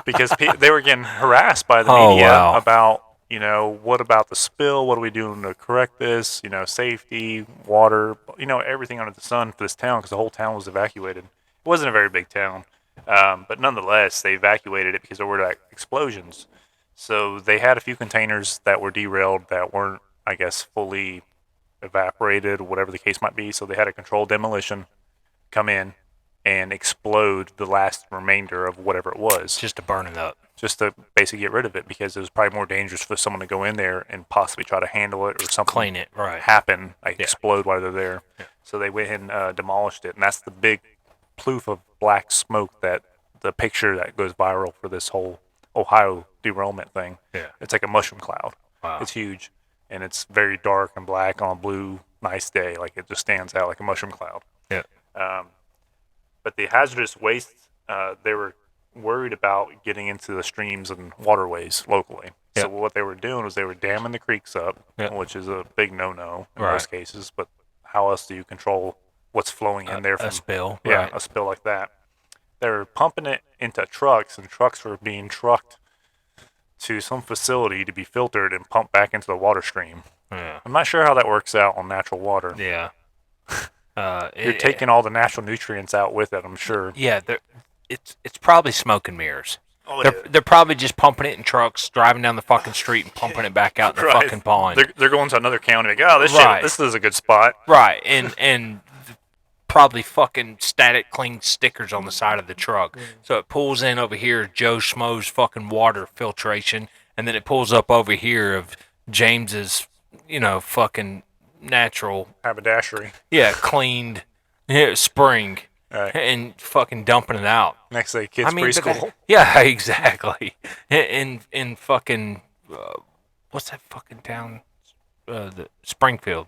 Because they were getting harassed by the media about, what about the spill? What are we doing to correct this? Safety, water, everything under the sun for this town because the whole town was evacuated. It wasn't a very big town, but nonetheless, they evacuated it because there were explosions. So they had a few containers that were derailed that weren't, I guess, fully evaporated, whatever the case might be. So they had a controlled demolition come in and explode the last remainder of whatever it was. Just to burn it up. Just to basically get rid of it because it was probably more dangerous for someone to go in there and possibly try to handle it or something. Clean it, right. Happen, explode while they're there. Yeah. So they went and demolished it. And that's the big ploof of black smoke that the picture that goes viral for this whole Ohio derailment thing. Yeah. It's like a mushroom cloud. Wow. It's huge. And it's very dark and black on a blue nice day. Like it just stands out like a mushroom cloud. Yeah. But the hazardous waste, they were worried about getting into the streams and waterways locally. Yeah. So what they were doing was they were damming the creeks up, Yeah. which is a big no-no in Right. most cases. But how else do you control what's flowing in there from a spill. yeah, Right. a spill like that? They were pumping it into trucks, and trucks were being trucked to some facility to be filtered and pumped back into the water stream. Yeah. I'm not sure how that works out on natural water. Yeah. You're taking all the natural nutrients out with it, I'm sure. Yeah. It's probably smoke and mirrors. Oh, They're probably just pumping it in trucks, driving down the fucking street and pumping it back out in the fucking pond. They're going to another county. Like, oh, this is a good spot. Right. And probably fucking static clean stickers on the side of the truck. So it pulls in over here Joe Schmo's fucking water filtration, and then it pulls up over here of James's, fucking natural, Haberdashery. cleaned spring, Right. and fucking dumping it out. Next day, kids preschool. Yeah, exactly. In fucking, what's that fucking town? The Springfield.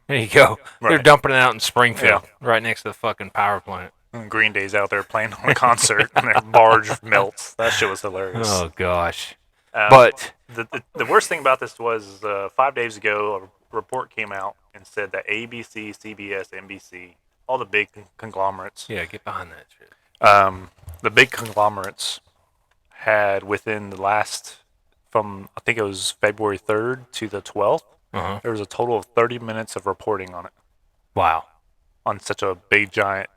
There you go. They're Right. dumping it out in Springfield, right next to the fucking power plant. And Green Day's out there playing on a concert, and their barge melts. That shit was hilarious. Oh gosh. But the worst thing about this was 5 days ago, a report came out and said that ABC, CBS, NBC, all the big conglomerates, yeah, get behind that shit. the big conglomerates had within the last, from I think it was February 3rd to the 12th, there was a total of 30 minutes of reporting on it, Wow. on such a big giant,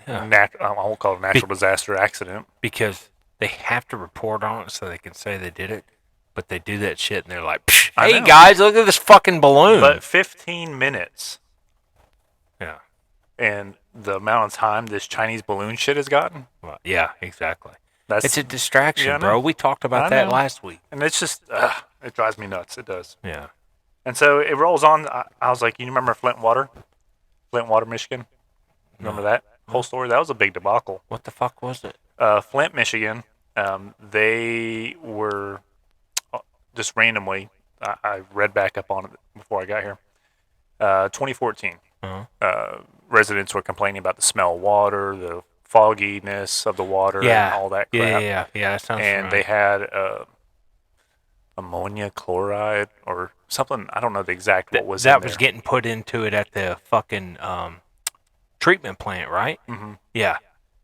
Yeah. I won't call it a natural disaster accident. Because they have to report on it so they can say they did it, but they do that shit and they're like, I "Hey know. guys, look at this fucking balloon." But 15 minutes yeah. and the amount of time this Chinese balloon shit has gotten, Well, yeah, exactly. that's It's a distraction, Yeah, I bro. know. We talked about I that know. last week. and it's just, it drives me nuts. It does. Yeah. And so it rolls on. I was like, you remember Flint Water, Michigan? Remember that whole story? That was a big debacle. What the fuck was it? Flint, Michigan, they were just randomly, I read back up on it before I got here, 2014. Residents were complaining about the smell of water, the fogginess of the water, and all that crap. Yeah, that sounds And they had ammonia chloride or something. I don't know the exact what was in that there. was getting put into it at the fucking treatment plant, right? Mm-hmm. Yeah.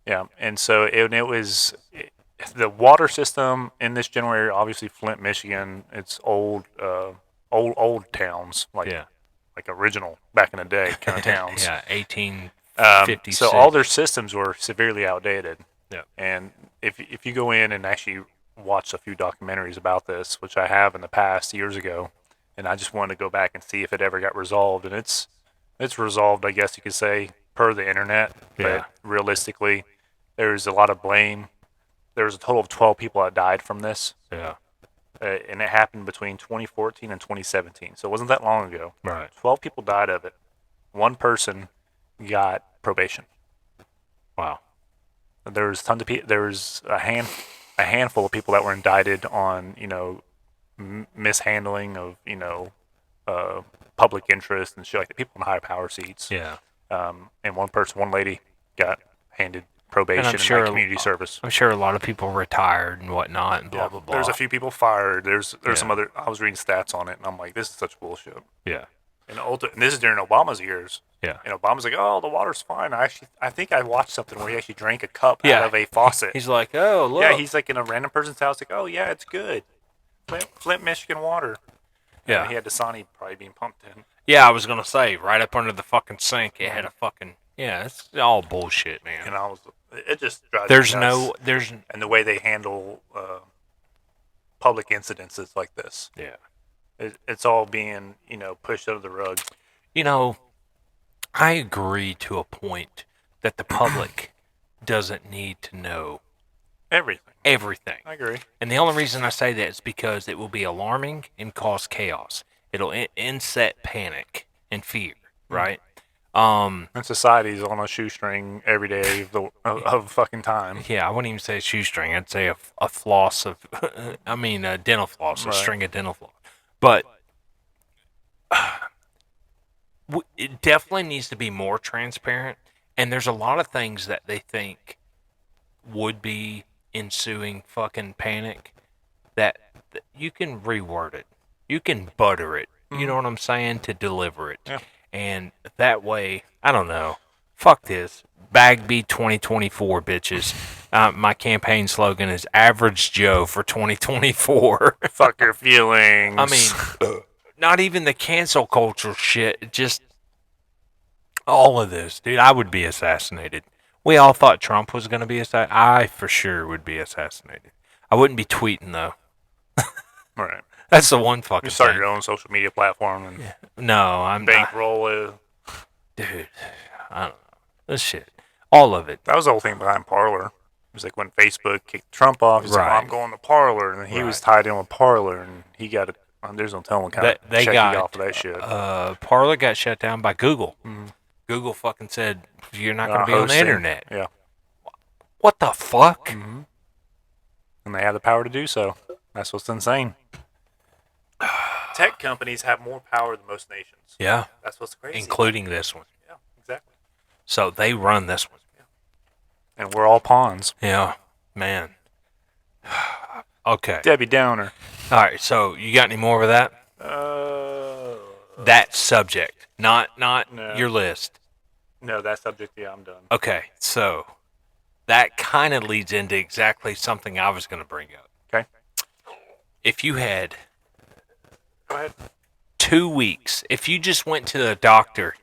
Yeah, and so it was the water system in this general area. Obviously, Flint, Michigan. It's old towns, like original back in the day kind of towns. Yeah, 1856. So all their systems were severely outdated. Yeah. And if you go in and actually watch a few documentaries about this, which I have in the past years ago, and I just wanted to go back and see if it ever got resolved, and it's resolved, I guess you could say, per the internet. Yeah. But realistically, there's a lot of blame. There's a total of 12 people that died from this. Yeah. And it happened between 2014 and 2017. So it wasn't that long ago. Right. 12 people died of it. One person got probation. Wow. There was tons of people. There was a handful of people that were indicted on, mishandling of, public interest and shit like that. People in high power seats. Yeah. And one lady got handed probation and community service. I'm sure a lot of people retired and whatnot and blah blah blah. There's a few people fired. There's some other. I was reading stats on it, and I'm like, this is such bullshit. Yeah. And this is during Obama's years. Yeah. And Obama's like, oh, the water's fine. I think I watched something where he actually drank a cup out of a faucet. He's like, oh look. Yeah, he's like in a random person's house, like, oh yeah, it's good. Flint, Michigan water. Yeah. And he had Dasani probably being pumped in. Yeah, I was gonna say right up under the fucking sink, it had a fucking it's all bullshit, man. And it just drives me nuts. And the way they handle public incidences like this. Yeah. It's all being, pushed under the rug. I agree to a point that the public doesn't need to know everything. I agree. And the only reason I say that is because it will be alarming and cause chaos. It'll inset panic and fear, right? And society's on a shoestring every day of fucking time. Yeah, I wouldn't even say a shoestring. I'd say a floss of, a dental floss, a string of dental floss. But it definitely needs to be more transparent. And there's a lot of things that they think would be ensuing fucking panic that you can reword it. You can butter it. You know what I'm saying? To deliver it. Yeah. And that way, I don't know. Fuck this. Bagby 2024, bitches. My campaign slogan is Average Joe for 2024. Fuck your feelings. I mean, not even the cancel culture shit. Just all of this. Dude, I would be assassinated. We all thought Trump was going to be assassinated. I for sure would be assassinated. I wouldn't be tweeting, though. Right. That's the one fucking You start thing. your own social media platform and No, I'm not. bankroll it. Dude, I don't know. This shit. All of it. That was the whole thing behind Parler. It was like when Facebook kicked Trump off, he's like, Right. I'm going to Parler. And then he was tied in with Parler, and he got there's no telling what kind of They check got, he got for that shit. Parler got shut down by Google. Google fucking said, you're not going to be on the hosting. internet. Yeah. What the fuck? And they have the power to do so. That's what's insane. Tech companies have more power than most nations. Yeah, That's what's crazy. including this one. Yeah, exactly. So they run this one. And we're all pawns. Yeah, man. Okay. Debbie Downer. All right, so you got any more of that? That subject, not No. your list. No, that subject, yeah, I'm done. Okay, so that kind of leads into exactly something I was going to bring up. Okay. If you had Go ahead. 2 weeks, if you just went to the doctor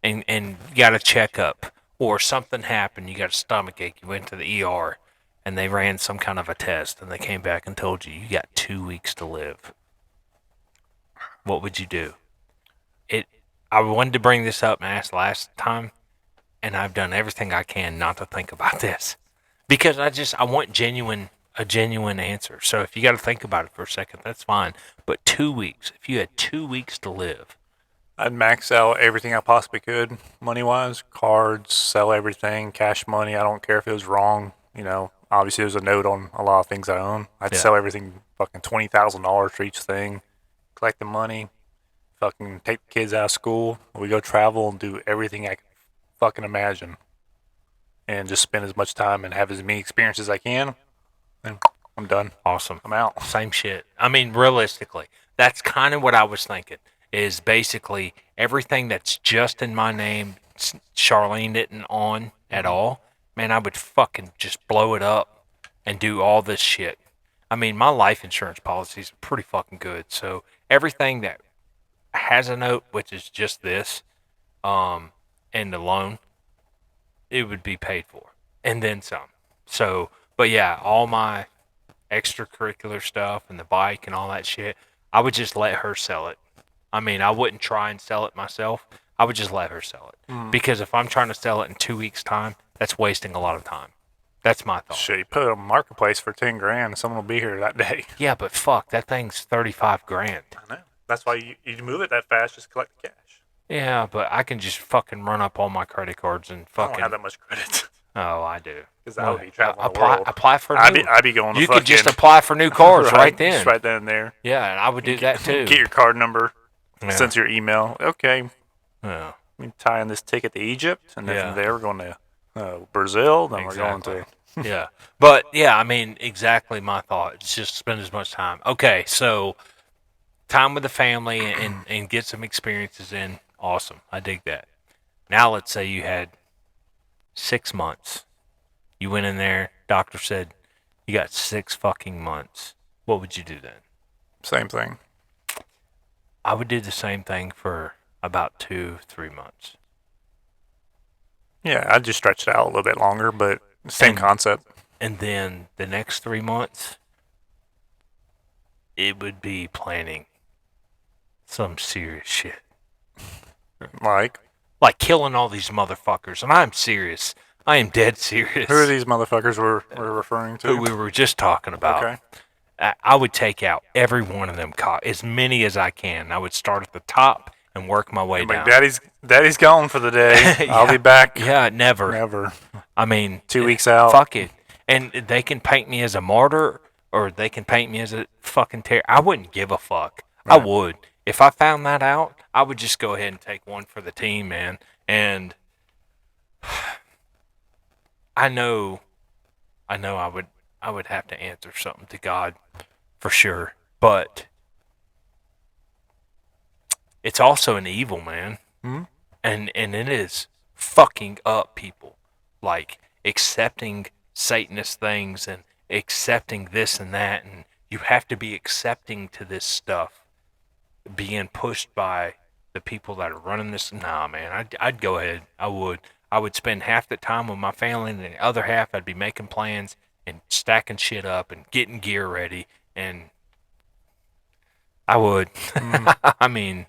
and got a checkup or something happened, you got a stomach ache, you went to the ER and they ran some kind of a test and they came back and told you got 2 weeks to live, what would you do? I wanted to bring this up and ask last time, and I've done everything I can not to think about this because I want a genuine answer. So if you got to think about it for a second, that's fine. But 2 weeks, if you had 2 weeks to live, I'd max out everything I possibly could, money-wise, cards, sell everything, cash money. I don't care if it was wrong. You know, obviously there's a note on a lot of things I own. I'd sell everything, fucking $20,000 for each thing, collect the money, fucking take the kids out of school. We go travel and do everything I can fucking imagine, and just spend as much time and have as many experiences as I can. And I'm done. awesome. I'm out. Same shit. I mean, realistically, that's kind of what I was thinking. Is basically everything that's just in my name, Charlene didn't on at all. Man, I would fucking just blow it up and do all this shit. I mean, my life insurance policies are pretty fucking good. So everything that has a note, which is just this, and the loan, it would be paid for, and then some. So, but yeah, all my extracurricular stuff and the bike and all that shit, I would just let her sell it. I mean, I wouldn't try and sell it myself. I would just let her sell it. Because if I'm trying to sell it in 2 weeks' time, that's wasting a lot of time. That's my thought. Shit, you put it on marketplace for 10 grand, and someone will be here that day. Yeah, but fuck, that thing's 35 grand. I know. That's why you move it that fast, just collect the cash. Yeah, but I can just fucking run up all my credit cards and I fucking. don't have that much credit. Oh, I do. Because I would be traveling the apply, world. apply for I'd new. be going to You fucking... could just apply for new cards right then. Just right then and there. Yeah, and I would do that too. Get your card number, Yeah. send to your email. Okay, Yeah. we tie in this ticket to Egypt, and then Yeah. from there we're going to Brazil, then we're going Exactly. to... Yeah. But yeah, I mean, exactly my thought. It's just spend as much time. Okay, so time with the family and get some experiences in. Awesome. I dig that. Now let's say you had 6 months. You went in there, doctor said you got 6 fucking months. What would you do then? Same thing. I would do the same thing for about 2-3 months. Yeah, I'd just stretch it out a little bit longer, but same And- concept. And then the next 3 months, it would be planning some serious shit. Like, Killing all these motherfuckers. And I'm serious. I am dead serious. who are these motherfuckers we're referring to? Who we were just talking about. Okay. I would take out every one of them, as many as I can. I would start at the top and work my way down. Like, Daddy's gone for the day. I'll be back. Yeah, never. Never. I mean, 2 weeks out. Fuck it. And they can paint me as a martyr or they can paint me as a fucking terror. I wouldn't give a fuck. I would. If I found that out, I would just go ahead and take one for the team, man. And I know, I would have to answer something to God for sure. But it's also an evil, man. Hmm? And it is fucking up people. Like accepting Satanist things and accepting this and that, and you have to be accepting to this stuff being pushed by the people that are running this. Nah, man, I'd go ahead. I would spend half the time with my family, and the other half I'd be making plans and stacking shit up and getting gear ready. And I would. I mean,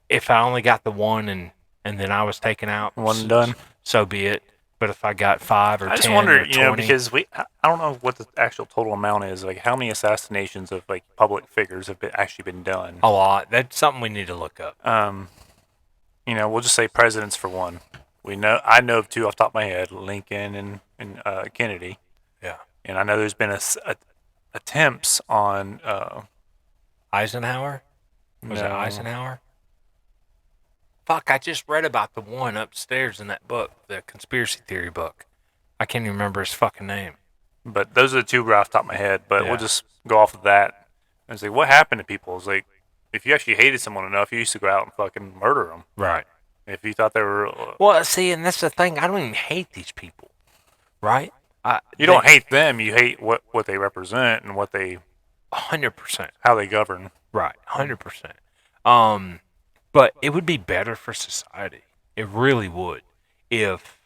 if I only got the one and then I was taken out, One and done. so be it. But if I got 5 or I just 10 wonder, or 20, because I don't know what the actual total amount is. Like, how many assassinations of like public figures have actually been done? a lot. That's something we need to look up. We'll just say presidents for one. I know of two off the top of my head: Lincoln and Kennedy. Yeah. And I know there's been attempts on. Eisenhower? Was it No. Eisenhower? Fuck, I just read about the one upstairs in that book, the conspiracy theory book. I can't even remember his fucking name. But those are the two right off the top of my head. But Yeah. we'll just go off of that and say, what happened to people? It's like, if you actually hated someone enough, you used to go out and fucking murder them. Right. If you thought they were. Well, see, and that's the thing. I don't even hate these people. Right? You don't hate them. You hate what they represent and 100%. how they govern. Right. 100%. But it would be better for society. It really would. If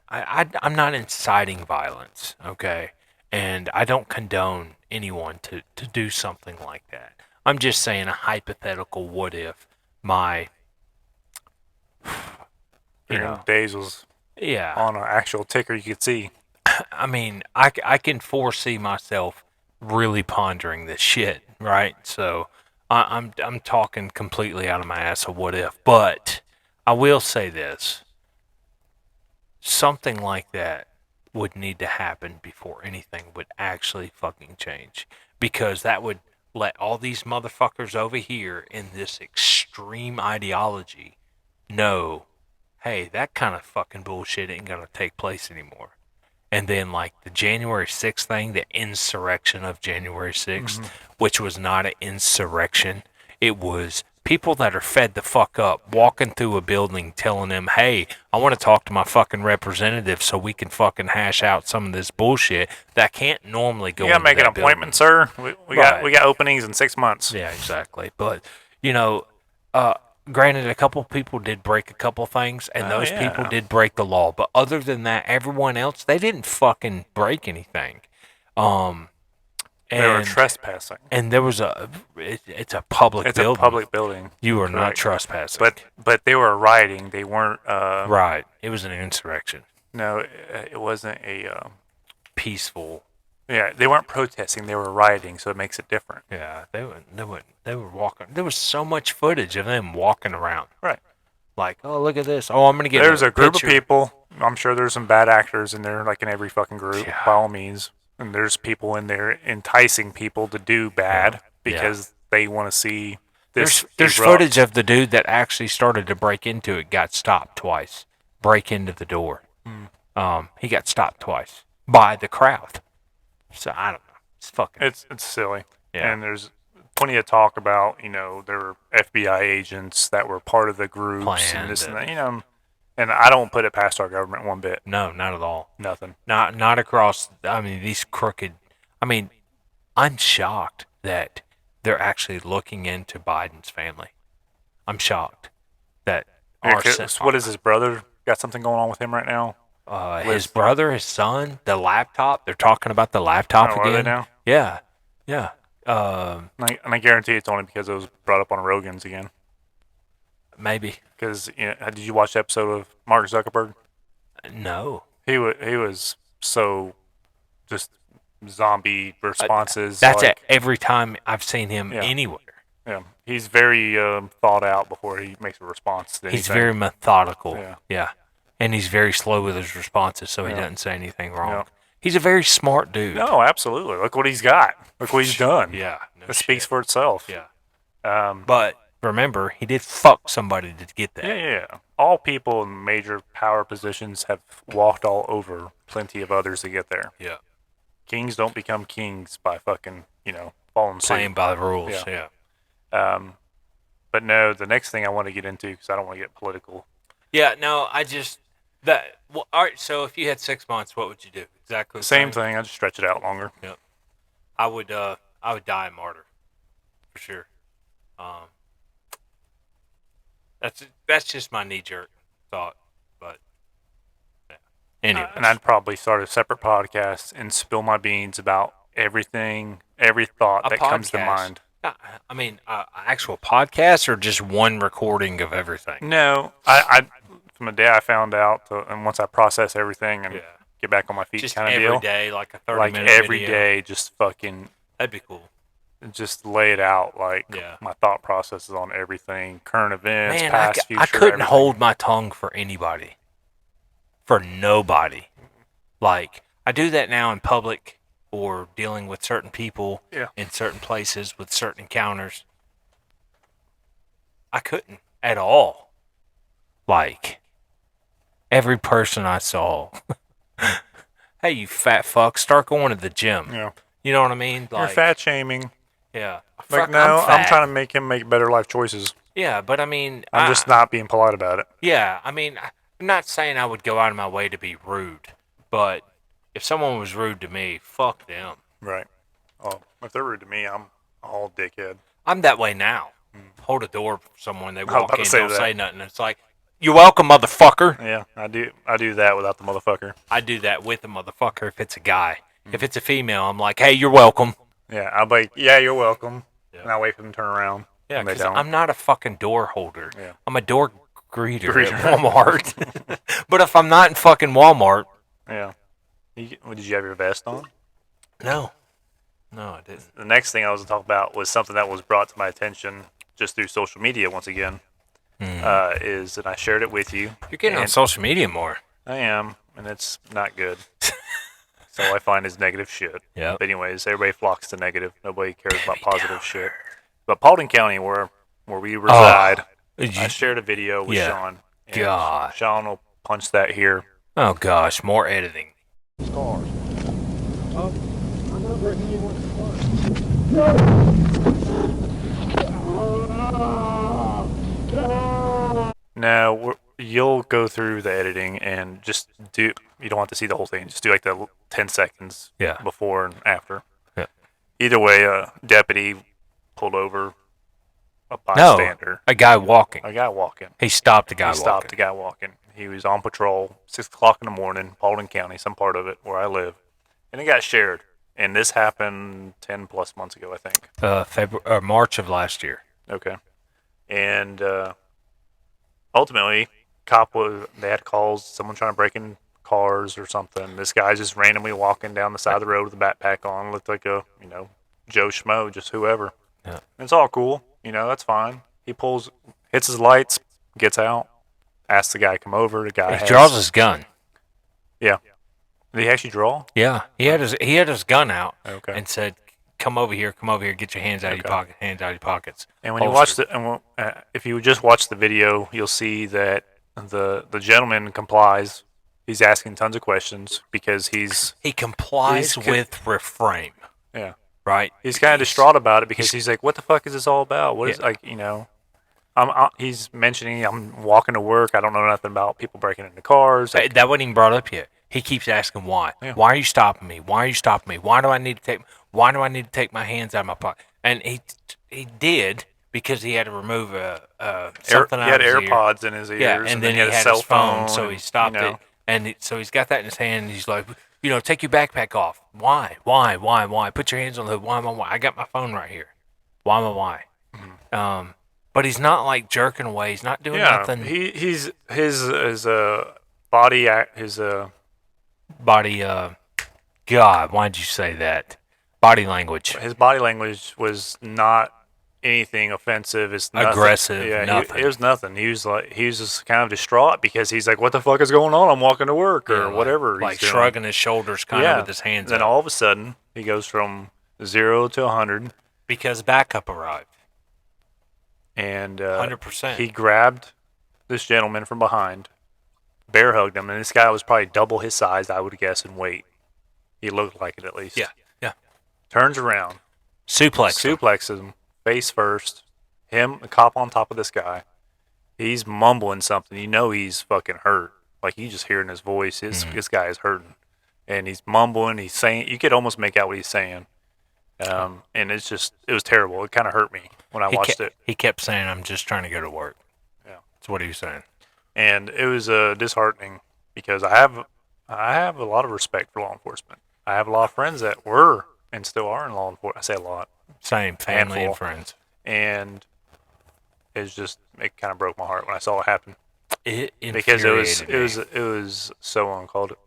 I'm not inciting violence, okay? And I don't condone anyone to do something like that. I'm just saying a hypothetical what if my, Days was yeah. on an actual ticker you could see. I mean, I can foresee myself really pondering this shit, right? So I'm talking completely out of my ass of what if. But I will say this. Something like that would need to happen before anything would actually fucking change. Because that would let all these motherfuckers over here in this extreme ideology know, hey, that kind of fucking bullshit ain't gonna take place anymore. And then, like, the January 6th thing, the insurrection of January 6th, which was not an insurrection. It was people that are fed the fuck up walking through a building telling them, hey, I want to talk to my fucking representative so we can fucking hash out some of this bullshit that can't normally go You gotta into make an that appointment, building. sir. We Right. got openings in 6 months. Yeah, exactly. But, granted, a couple people did break a couple things, and those people did break the law. But other than that, everyone else, they didn't fucking break anything. They were And trespassing. and there was it's a public It's building. a public building. You are not Correct. trespassing. But they were rioting. They weren't. Right. It was an insurrection. No, it wasn't a. Peaceful. Yeah, they weren't protesting. They were rioting, so it makes it different. Yeah, they were walking. There was so much footage of them walking around. Right. Like, oh, look at this. Oh, I'm going to get There's a group picture. of people. I'm sure there's some bad actors in there, like in every fucking group, Yeah. by all means. And there's people in there enticing people to do bad because they want to see this. There's erupt. footage of the dude that actually started to break into it, got stopped twice. Break into the door. He got stopped twice by the crowd. So I don't know. It's fucking. It's silly. Yeah. And there's plenty of talk about, there were FBI agents that were part of the groups Planned and this and and- that, and I don't put it past our government one bit. No, not at all. Nothing. Not across. I mean, these crooked. I mean, I'm shocked that they're actually looking into Biden's family. I'm shocked that Yeah, what is his brother got something going on with him right now? his brother, his son, the laptop. They're talking about the laptop Oh, again. are they now? Yeah. And I guarantee it's only because it was brought up on Rogan's again. Maybe. Because did you watch the episode of Mark Zuckerberg? No. He was so just zombie responses. That's like, it. Every time I've seen him Yeah. anywhere. Yeah, he's very thought out before he makes a response to anything. He's very methodical. Yeah. Yeah. And he's very slow with his responses, so he Yeah. doesn't say anything wrong. Yeah. He's a very smart dude. No, absolutely. Look what he's got. Look what he's done. Yeah. No It speaks for itself. Yeah. But remember, he did fuck somebody to get that. Yeah. All people in major power positions have walked all over plenty of others to get there. Yeah. Kings don't become kings by fucking, falling Playing suit. by the rules. Yeah. But no, the next thing I want to get into, because I don't want to get political. Yeah. No, I just that. Well, all right. So if you had 6 months, what would you do? Exactly the Same thing. I just stretch it out longer. Yeah. I would die a martyr, for sure. That's just my knee jerk thought, but yeah. Anyway, And I'd probably start a separate podcast and spill my beans about everything, every thought that comes to mind. I mean, actual podcast or just one recording of everything? No, I from the day I found out, and once I process everything and get back on my feet, Just kind of every deal. day, like a 30 Like minute every video. day, just fucking, That'd be cool. just lay it out, like Yeah. my thought processes on everything, current events, Man, past, future. I couldn't everything. hold my tongue for anybody, for nobody. Like I do that now in public or dealing with certain people in certain places with certain encounters. I couldn't at all. Like every person I saw. Hey, you fat fuck, start going to the gym. Yeah. You know what I mean? You're fat shaming. Yeah. Like, Fuck, no, I'm fat. trying to make him make better life choices. Yeah, but I mean, I'm just not being polite about it. Yeah, I mean, I'm not saying I would go out of my way to be rude, but if someone was rude to me, fuck them. Right. Oh, if they're rude to me, I'm all dickhead. I'm that way now. Hold a door for someone, they was walk about to in, say don't that. say nothing. It's like, you're welcome, motherfucker. Yeah, I do that without the motherfucker. I do that with a motherfucker if it's a guy. If it's a female, I'm like, hey, you're welcome. Yeah, I'll be like, yeah, you're welcome. Yeah. And I'll wait for them to turn around. Yeah, and they because don't. I'm not a fucking door holder. Yeah. I'm a door greeter at Walmart. But if I'm not in fucking Walmart. Yeah. Did you have your vest on? No. No, I didn't. The next thing I was going to talk about was something that was brought to my attention just through social media once again. Is that I shared it with you. You're getting on social media more. I am, and it's not good. So I find is negative shit. Yeah. But anyways, everybody flocks to negative. Nobody cares about positive shit. But Paulding County, where we reside, I shared a video with Shaun. God. Shaun will punch that here. Oh gosh, more editing. Scars. I'm not breaking anyone's No, you'll go through the editing and just do. You don't have to see the whole thing. Just do like the 10 seconds before and after. Yeah. Either way, a deputy pulled over a bystander. A guy walking. A guy walking. He stopped the guy walking. He stopped the guy walking. He was on patrol, 6 o'clock in the morning, Paulding County, some part of it where I live. And it got shared. And this happened 10 plus months ago, I think. March of last year. Okay. And ultimately, they had calls, someone trying to break in cars or something. This guy's just randomly walking down the side of the road with a backpack on, looked like a, Joe Schmo, just whoever. Yeah. It's all cool. That's fine. He hits his lights, gets out, asks the guy to come over. The guy draws his gun. Yeah. Did he actually draw? Yeah. He had his gun out and said, come over here, get your hands out of your pocket, hands out of your pockets. And when you watch if you just watch the video, you'll see that the gentleman complies. He's asking tons of questions because he complies with refrain. Yeah. Right. He's kind of distraught about it because he's like, "What the fuck is this all about? What is he's mentioning I'm walking to work. I don't know nothing about people breaking into cars. That wasn't even brought up yet. He keeps asking why. Yeah. Why are you stopping me? Why are you stopping me? Why do I need to take my hands out of my pocket? And he did because he had to remove something out of his AirPods in his ears. Yeah, and then he had a his cell phone, so he stopped it. And so he's got that in his hand. And he's like, take your backpack off. Why? Put your hands on the hood. Why? I got my phone right here. Why? Mm-hmm. But he's not like jerking away. He's not doing nothing. His body God, why'd you say that? Body language. His body language was not anything offensive. It's nothing. Aggressive. Yeah, nothing. It was nothing. He was just kind of distraught because he's like, "What the fuck is going on? I'm walking to work or whatever." Like shrugging his shoulders, kind of with his hands. Then all of a sudden, he goes from 0 to 100 because backup arrived. and 100%. he grabbed this gentleman from behind, bear hugged him, and this guy was probably double his size, I would guess, in weight. He looked like it at least. Yeah. Turns around, suplexes him face first. Him, the cop on top of this guy. He's mumbling something. You know he's fucking hurt. Like you just hearing his voice. This guy is hurting, and he's mumbling. He's saying you could almost make out what he's saying. And it was terrible. It kind of hurt me when I watched it. He kept saying, "I'm just trying to go to work." Yeah, that's what he was saying. And it was disheartening because I have a lot of respect for law enforcement. I have a lot of friends that were and still are in law enforcement. I say a lot. Same, family Handful. and friends. And it kind of broke my heart when I saw it happen. Because it was so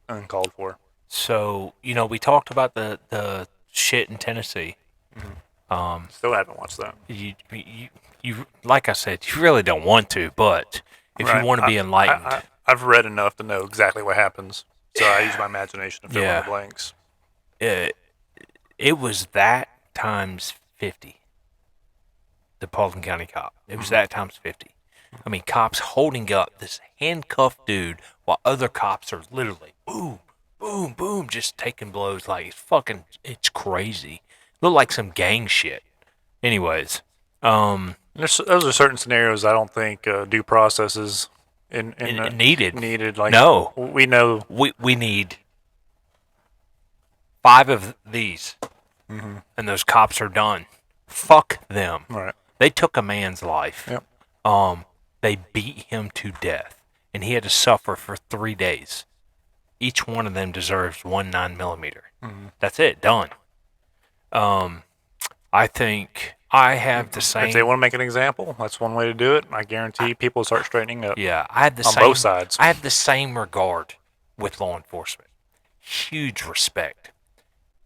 uncalled for. So we talked about the shit in Tennessee. Still haven't watched that. You like I said, you really don't want to, but if you want to be enlightened, I've read enough to know exactly what happens. So I use my imagination to fill in the blanks. It was that times 50. The Paulding County cop. It was that times 50. I mean, cops holding up this handcuffed dude while other cops are literally boom, boom, boom, just taking blows like it's crazy. Look like some gang shit. Anyways, those are certain scenarios I don't think due process is needed. Needed. Like no, we know we need 5 of these, and those cops are done. Fuck them. Right. They took a man's life. Yep. They beat him to death, and he had to suffer for 3 days. Each one of them deserves 1 9mm. That's it. Done. I think I have the same. If they want to make an example, that's one way to do it. I guarantee people start straightening up. Yeah, I have the on same. Both sides. I have the same regard with law enforcement. Huge respect.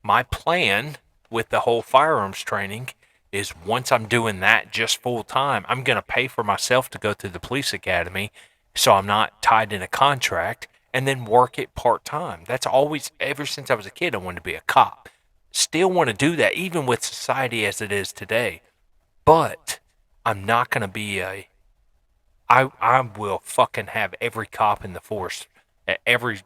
My plan with the whole firearms training is once I'm doing that just full time, I'm going to pay for myself to go through the police academy so I'm not tied in a contract and then work it part time. That's always, ever since I was a kid, I wanted to be a cop. Still want to do that, even with society as it is today. But I'm not going to be I will fucking have every cop in the force at every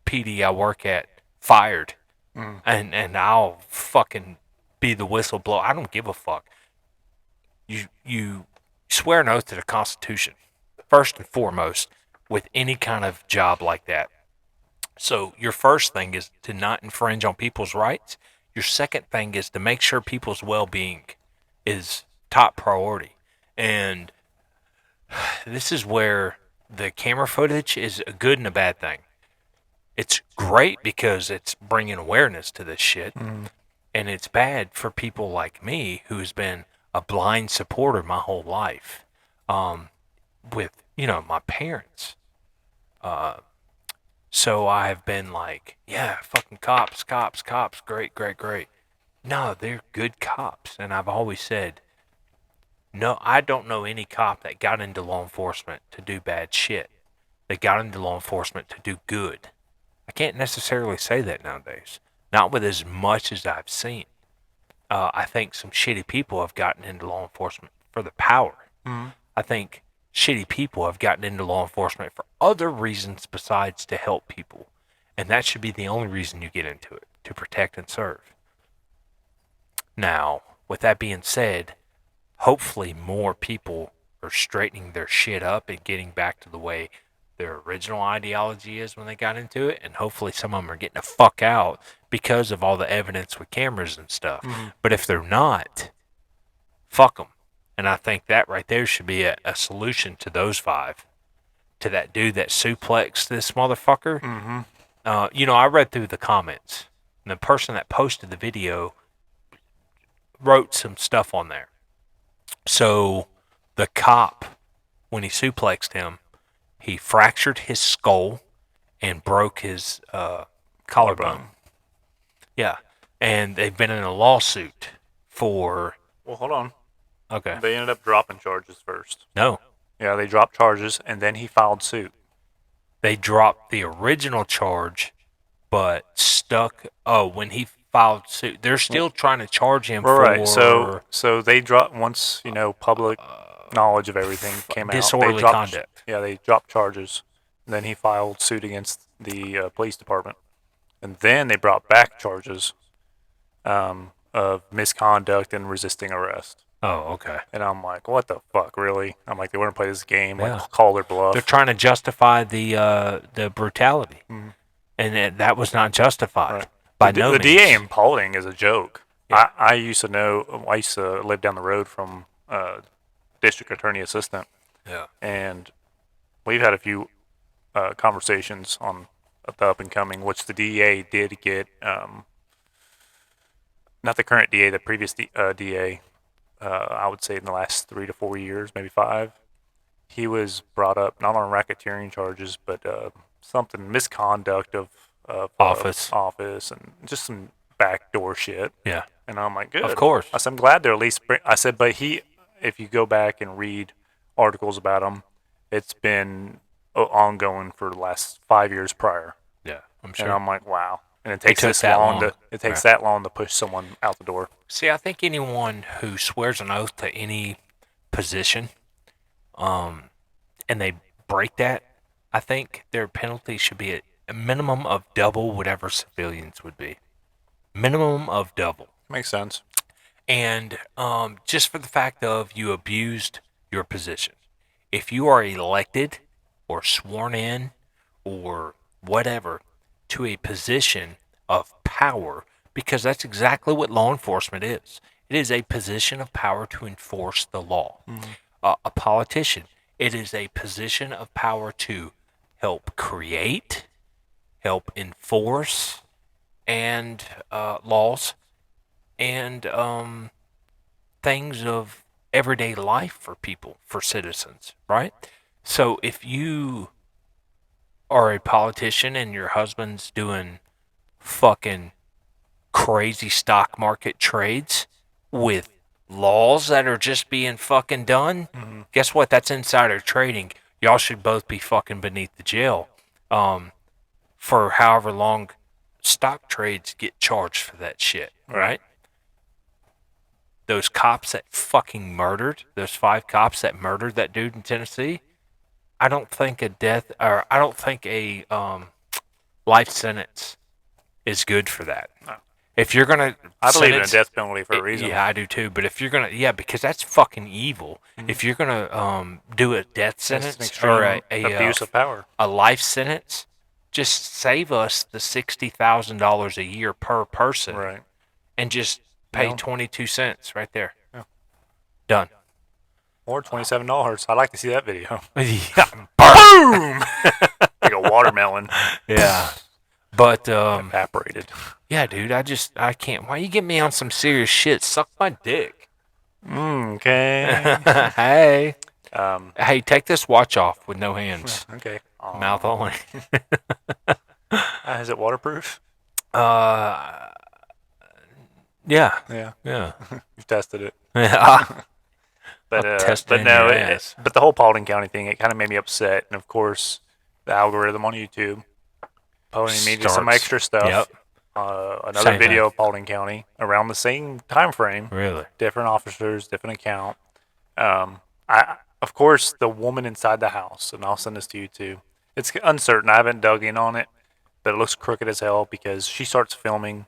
PD I work at fired. And I'll fucking be the whistleblower. I don't give a fuck. You swear an oath to the Constitution, first and foremost, with any kind of job like that. So your first thing is to not infringe on people's rights. Your second thing is to make sure people's well-being is top priority. And this is where the camera footage is a good and a bad thing. It's great because it's bringing awareness to this shit. And it's bad for people like me who's been a blind supporter my whole life with, my parents. So I've been like, yeah, fucking cops, great. No, they're good cops. And I've always said, no, I don't know any cop that got into law enforcement to do bad shit. They got into law enforcement to do good. I can't necessarily say that nowadays. Not with as much as I've seen. I think some shitty people have gotten into law enforcement for the power. I think shitty people have gotten into law enforcement for other reasons besides to help people. And that should be the only reason you get into it, to protect and serve. Now, with that being said, hopefully more people are straightening their shit up and getting back to the way their original ideology is when they got into it, and hopefully some of them are getting the fuck out because of all the evidence with cameras and stuff. But if they're not, fuck them. And I think that right there should be a solution to those 5. To that dude that suplexed this motherfucker. I read through the comments, and the person that posted the video wrote some stuff on there. So the cop, when he suplexed him, he fractured his skull and broke his collarbone. Yeah. And they've been in a lawsuit for... Well, hold on. Okay. They ended up dropping charges first. No. Yeah, they dropped charges, and then he filed suit. They dropped the original charge, but stuck... Oh, when he filed suit, they're still trying to charge him for... Right, so they dropped once, public knowledge of everything came out. Disorderly conduct. Yeah, they dropped charges. And then he filed suit against the police department, and then they brought back charges of misconduct and resisting arrest. Oh, okay. And I'm like, what the fuck, really? I'm like, they want to play this game, Yeah. like call their bluff. They're trying to justify the brutality, and that was not justified Right. by the, no the means. DA in Paulding is a joke. Yeah. I used to live down the road from district attorney assistant, Yeah. and we've had a few conversations on the up and coming, which the DA did get, not the current DA, the previous DA, I would say in the last 3 to 4 years, maybe 5, he was brought up not on racketeering charges, but something misconduct of Office. and just some backdoor shit. Yeah. And I'm like, good. Of course. I said, I'm glad they're at least. I said, but if you go back and read articles about him, it's been ongoing for the last 5 years prior. Yeah, I'm And sure. I'm like, wow. And it takes took this that long. long. It takes Right. that long to push someone out the door. See, I think anyone who swears an oath to any position, and they break that, I think their penalty should be a minimum of double whatever civilians would be. Minimum of double. Makes sense. And just for the fact of you abused your position. If you are elected or sworn in or whatever to a position of power, because that's exactly what law enforcement is. It is a position of power to enforce the law. A politician, it is a position of power to help create, help enforce, and laws and things of everyday life for people, for citizens, right? So if you are a politician and your husband's doing fucking crazy stock market trades with laws that are just being fucking done, guess what? That's insider trading. Y'all should both be fucking beneath the jail for however long stock trades get charged for that shit, right? Those cops that fucking murdered, those 5 cops that murdered that dude in Tennessee, I don't think a life sentence is good for that. No. If you're gonna, I believe in a death penalty for a reason. Yeah, I do too. But if you're gonna, because that's fucking evil. If you're gonna do a death It's an sentence or extreme abuse of power. a life sentence, just save us the $60,000 a year per person, Right. and just pay Yeah. 22 cents right there. Yeah. Done. Or $27. I'd like to see that video. Yeah. Boom! Like a watermelon Yeah. But evaporated. yeah, dude, I can't. Why you get me on some serious shit? Suck my dick. Okay. Hey. Um, Hey, take this watch off with no hands. okay. Mouth only. Is it waterproof? Yeah. Yeah. Yeah. You've tested it. Yeah. But I'll test it but in no, your ass. but the whole Paulding County thing, it kind of made me upset. And of course, the algorithm on YouTube posting me just some Starts. extra stuff. Yep. Another Same video thing. of Paulding County around the same time frame. Really? Different officers, different account. Of course, the woman inside the house, and I'll send this to you too. It's uncertain. I haven't dug in on it, but it looks crooked as hell because she starts filming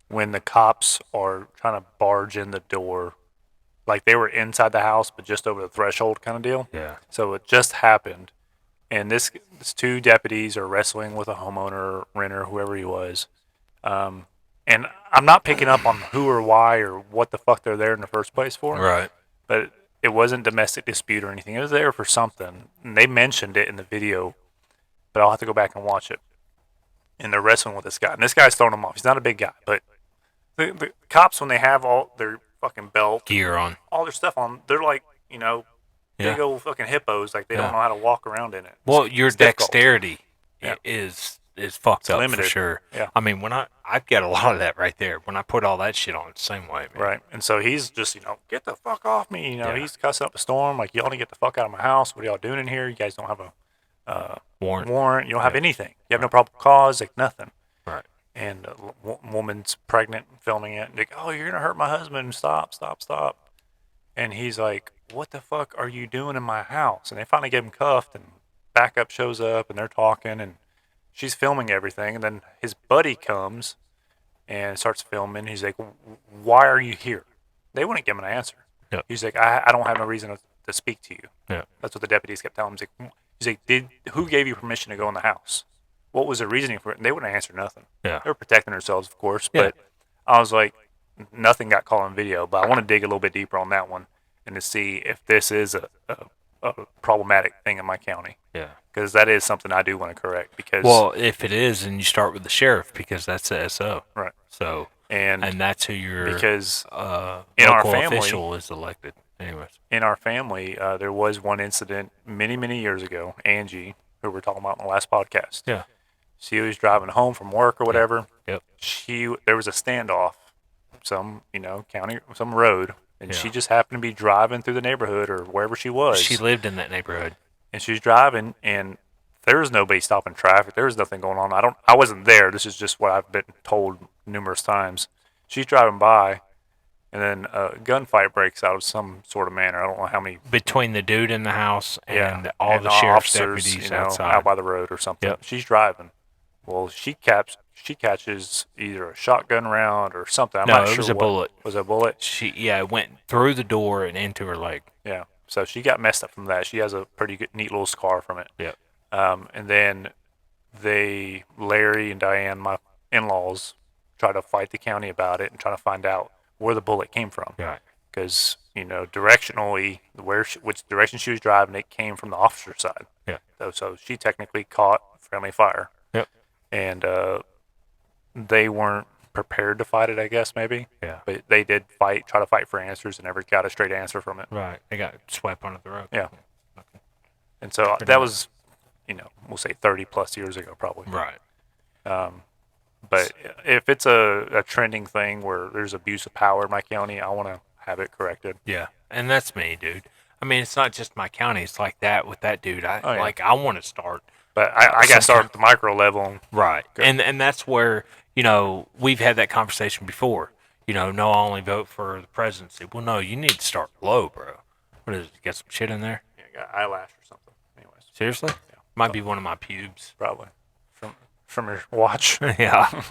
when the cops are trying to barge in the door. Like they were inside the house, but just over the threshold kind of deal. Yeah. So it just happened. And this 2 deputies are wrestling with a homeowner, renter, whoever he was. And I'm not picking up on who or why or what the fuck they're there in the first place for. Right. But it wasn't domestic dispute or anything. It was there for something. And they mentioned it in the video, but I'll have to go back and watch it. And they're wrestling with this guy. And this guy's throwing him off. He's not a big guy, but the cops, when they have all their fucking belt, Gear on. all their stuff on, they're like, big Yeah. old fucking hippos. Like they don't Yeah. know how to walk around in it. Well, your It's difficult. dexterity Yeah. is fucked up limited. for sure. Yeah. I mean, I've got a lot of that right there. When I put all that shit on, it's the same way, man. Right. And so he's just, get the fuck off me. Yeah. He's cussing up a storm. Like, y'all need to get the fuck out of my house. What are y'all doing in here? You guys don't have a Warrant. You don't have anything. You have no probable cause. Like, nothing. Right. And a woman's pregnant filming it. Like, oh, you're going to hurt my husband. Stop, stop, stop. And he's like, what the fuck are you doing in my house? And they finally get him cuffed, and backup shows up, and they're talking, and she's filming everything. And then his buddy comes and starts filming. He's like, why are you here? They wouldn't give him an answer. Yeah. He's like, I don't have no reason to speak to you. Yeah. That's what the deputies kept telling him. He's like, who gave you permission to go in the house? What was the reasoning for it? And they wouldn't answer nothing. Yeah. They were protecting themselves, of course. Yeah. But I was like, nothing got caught on video. But I want to dig a little bit deeper on that one and to see if this is a problematic thing in my county. Yeah. Because that is something I do want to correct. Because Well, if it is, then you start with the sheriff because that's the SO. right. So And that's who your because in our local family- official is elected. Anyways. in our family, there was one incident many, many years ago. Angie, who we were talking about in the last podcast. Yeah. She was driving home from work or whatever. Yep. There was a standoff, some county, some road, and Yeah. she just happened to be driving through the neighborhood or wherever she was. She lived in that neighborhood. And she was driving, and there was nobody stopping traffic. There was nothing going on. I wasn't there. This is just what I've been told numerous times. She's driving by, and then a gunfight breaks out of some sort of manner. I don't know how many. Between the dude in the house and all and the sheriff's officers, deputies out outside. by the road or something. Yep. She's driving. Well, she catches either a shotgun round or something. I'm No, not it sure was a what. bullet. Was it a bullet? It went through the door and into her leg. Yeah. So she got messed up from that. She has a pretty good, neat little scar from it. Yep. And then Larry and Diane, my in-laws, try to fight the county about it and try to find out where the bullet came from. Right. Because, directionally, which direction she was driving, it came from the officer's side. Yeah. So she technically caught friendly fire. Yep. And they weren't prepared to fight it, I guess, maybe. Yeah. But they did try to fight for answers and never got a straight answer from it. Right. They got swept under the rug. Yeah. And so that was, we'll say 30 plus years ago, probably. Right. But if it's a trending thing where there's abuse of power in my county, I want to have it corrected. Yeah. And that's me, dude. I mean, it's not just my county. It's like that with that dude. yeah. I want to start. But I got to start at the micro level. Right. Good. And that's where, we've had that conversation before. No, I only vote for the presidency. Well, no, you need to start low, bro. What is it? You got some shit in there? Yeah, I got eyelash or something. Anyways, Seriously? Yeah. Might be one of my pubes. probably from your watch. Yeah.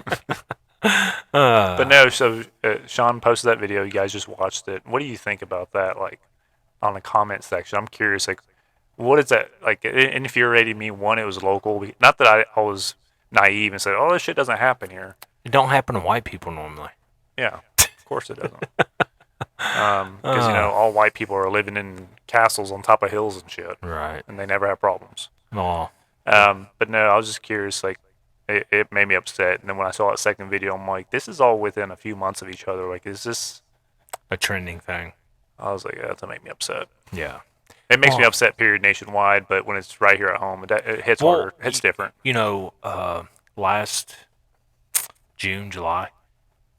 But no, so Shaun posted that video. You guys just watched it. What do you think about that? Like on the comment section, I'm curious. Like, what is that? Like, it infuriated me. One, it was local. Not that I was naive and said, "Oh, this shit doesn't happen here." It don't happen to white people normally. Yeah, of course it doesn't. Because all white people are living in castles on top of hills and shit, Right. and they never have problems. Oh. But no, I was just curious. Like, it made me upset. And then when I saw that second video, I'm like, this is all within a few months of each other. Like, is this? A trending thing. I was like, that's gonna make me upset. Yeah. It makes me Well- upset, period, nationwide. But when it's right here at home, it hits Well, harder. It's different. Last June, July,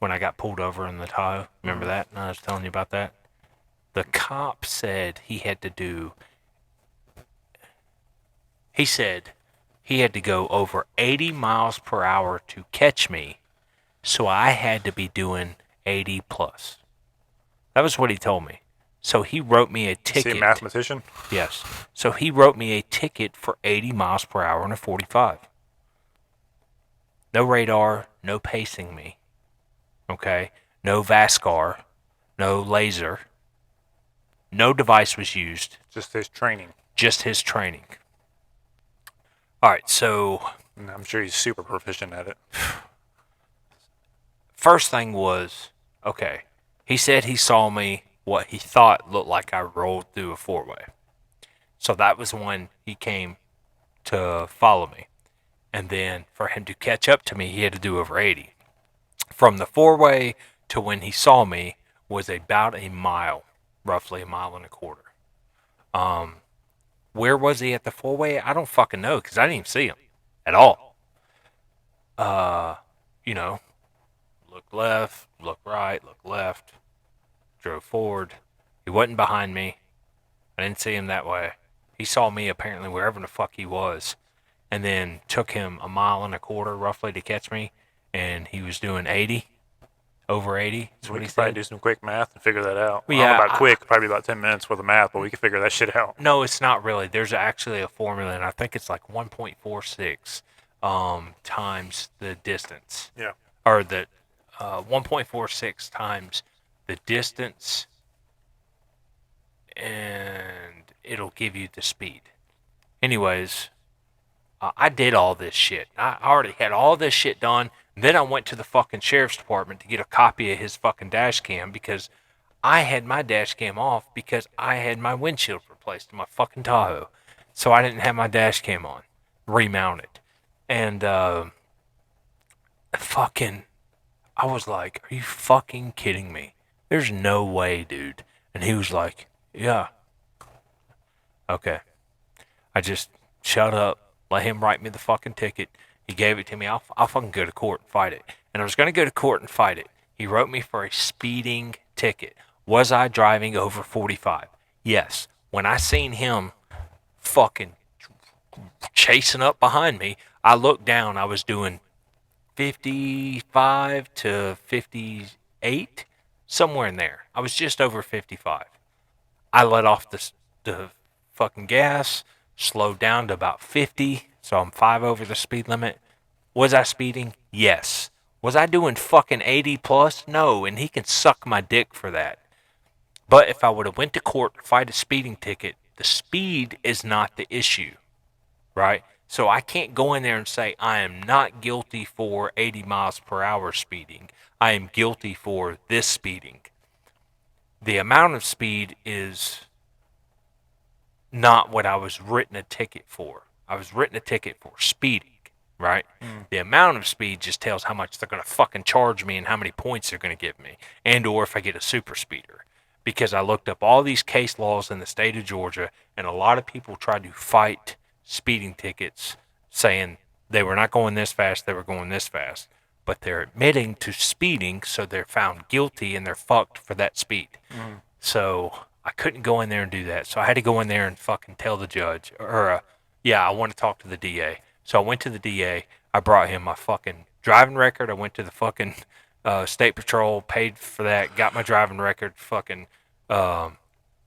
when I got pulled over in the Tahoe, remember that? And I was telling you about that. The cop said he had to go over 80 miles per hour to catch me, so I had to be doing 80 plus. That was what he told me. So he wrote me a ticket. See a mathematician? Yes. So he wrote me a ticket for 80 miles per hour in a 45. No radar, no pacing me. Okay? No VASCAR, no laser. No device was used, Just his training. just his training. All right, so And I'm sure he's super proficient at it. first thing was, okay, he said he saw me what he thought looked like I rolled through a four-way. So that was when he came to follow me. And then for him to catch up to me, he had to do over 80. From the four-way to when he saw me was about a mile, roughly a mile and a quarter. Where was he at the four-way? I don't fucking know because I didn't even see him at all. Look left, look right, look left, drove forward. He wasn't behind me. I didn't see him that way. He saw me apparently wherever the fuck he was, and then took him a mile and a quarter roughly to catch me, and he was doing 80. Over 80. That's We what he could probably said. do some quick math and figure that out. Well, I don't know yeah, about quick, probably about 10 minutes for the math, but we can figure that shit out. No, it's not really. There's actually a formula, and I think it's like 1.46 times the distance. Yeah. Or the 1.46 times the distance, and it'll give you the speed. Anyways, I did all this shit. I already had all this shit done. Then I went to the fucking sheriff's department to get a copy of his fucking dash cam because I had my dash cam off because I had my windshield replaced in my fucking Tahoe. So I didn't have my dash cam on, remounted. And fucking, I was like, are you fucking kidding me? There's no way, dude. And he was like, yeah. Okay. I just shut up, let him write me the fucking ticket. He gave it to me. I'll fucking go to court and fight it. And I was going to go to court and fight it. He wrote me for a speeding ticket. Was I driving over 45? Yes. When I seen him fucking chasing up behind me, I looked down. I was doing 55 to 58, somewhere in there. I was just over 55. I let off the fucking gas, slowed down to about 50, so I'm 5 over the speed limit. Was I speeding? Yes. Was I doing fucking 80 plus? No, and he can suck my dick for that. But if I would have went to court to fight a speeding ticket, the speed is not the issue, right? So I can't go in there and say I am not guilty for 80 miles per hour speeding. I am guilty for this speeding. The amount of speed is not what I was written a ticket for. I was written a ticket for speeding, right? The amount of speed just tells how much they're going to fucking charge me and how many points they're going to give me, and or if I get a super speeder. Because I looked up all these case laws in the state of Georgia, and a lot of people tried to fight speeding tickets saying they were not going this fast, they were going this fast. But they're admitting to speeding, so they're found guilty and they're fucked for that speed. So I couldn't go in there and do that. So I had to go in there and fucking tell the judge, I want to talk to the DA. So I went to the DA. I brought him my fucking driving record. I went to the fucking state patrol, paid for that, got my driving record. Fucking, I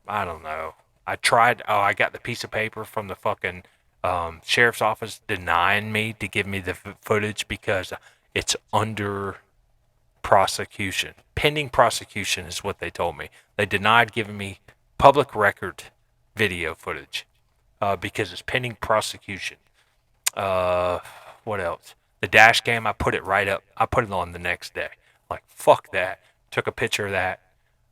don't know. I tried. Oh, I got the piece of paper from the fucking sheriff's office denying me to give me the footage because it's under prosecution. Pending prosecution is what they told me. They denied giving me public record video footage because it's pending prosecution. What else? The dash cam, I put it right up. I put it on the next day. Like, fuck that. Took a picture of that.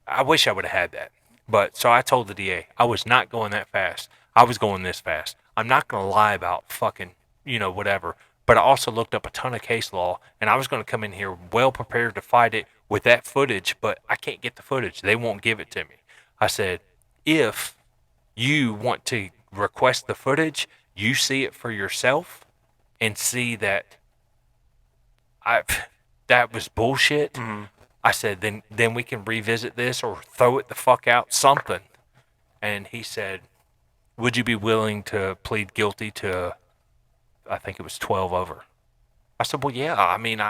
I wish I would have had that. But, so I told the DA, I was not going that fast. I was going this fast. I'm not going to lie about fucking, whatever. But I also looked up a ton of case law, and I was going to come in here well prepared to fight it with that footage, but I can't get the footage. They won't give it to me. I said, if you want to request the footage, you see it for yourself and see that that was bullshit. I said, then we can revisit this or throw it the fuck out, something. And he said, would you be willing to plead guilty to, I think it was 12 over? I said, well, yeah. I mean,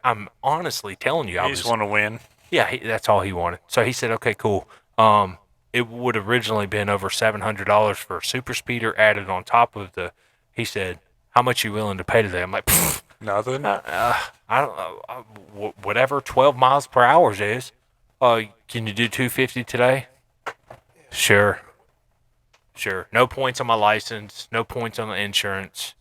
I'm honestly telling you, You just want to win. yeah, that's all he wanted. So he said, okay, cool. It would have originally been over $700 for a super speeder added on top of he said, how much are you willing to pay today? I'm like, Nothing. I don't know, whatever 12 miles per hour is. Can you do 250 today? Sure. No points on my license, no points on the insurance,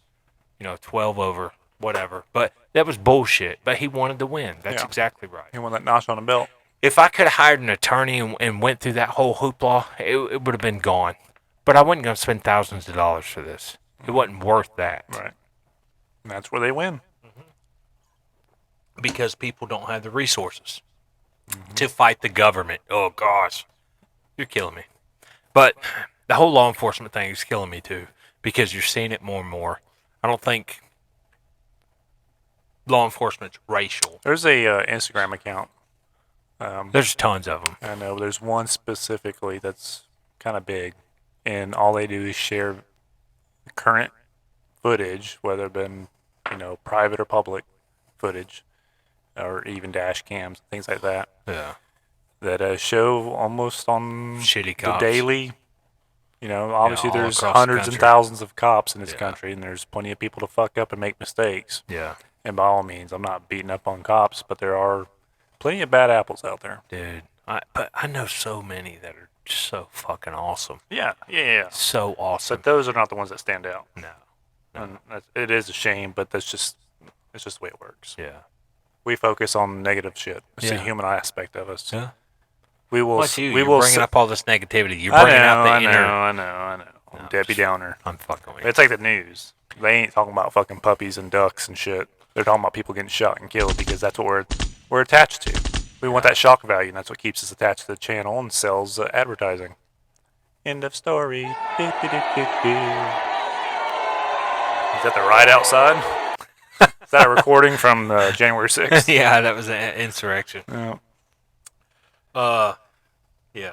12 over, whatever. But that was bullshit. But he wanted to win. That's Yeah. exactly right. You want that notch on the belt. If I could have hired an attorney and went through that whole hoopla, it would have been gone. But I wasn't going to spend thousands of dollars for this. It wasn't worth that. Right. And that's where they win. Because people don't have the resources to fight the government. Oh, gosh. You're killing me. But the whole law enforcement thing is killing me, too, because you're seeing it more and more. I don't think law enforcement's racial. There's a Instagram account. There's tons of them. I know there's one specifically that's kind of big, and all they do is share current footage, whether it been private or public footage, or even dash cams, things like that, Yeah. that show almost on Shitty the cops. daily. Obviously all there's across the hundreds and country. thousands of cops in this Yeah. country, and there's plenty of people to fuck up and make mistakes. Yeah. And by all means, I'm not beating up on cops, but there are plenty of bad apples out there. Dude. But I know so many that are just so fucking awesome. Yeah. So awesome. But those are not the ones that stand out. No. And it is a shame, but it's just the way it works. Yeah. We focus on negative shit. It's the Yeah. human aspect of us. Yeah. We will. What's you? We You're will. bringing up all this negativity. You're I bringing out the know. inner. I know. No, Debbie Downer. I'm fucking with you. It's like the news. They ain't talking about fucking puppies and ducks and shit. They're talking about people getting shot and killed because that's what we're attached to. We want that shock value, and that's what keeps us attached to the channel and sells advertising. End of story. Do, do, do, do, do. Is that the ride outside? Is that a recording from January 6th? Yeah, that was an insurrection. Yeah. Yeah.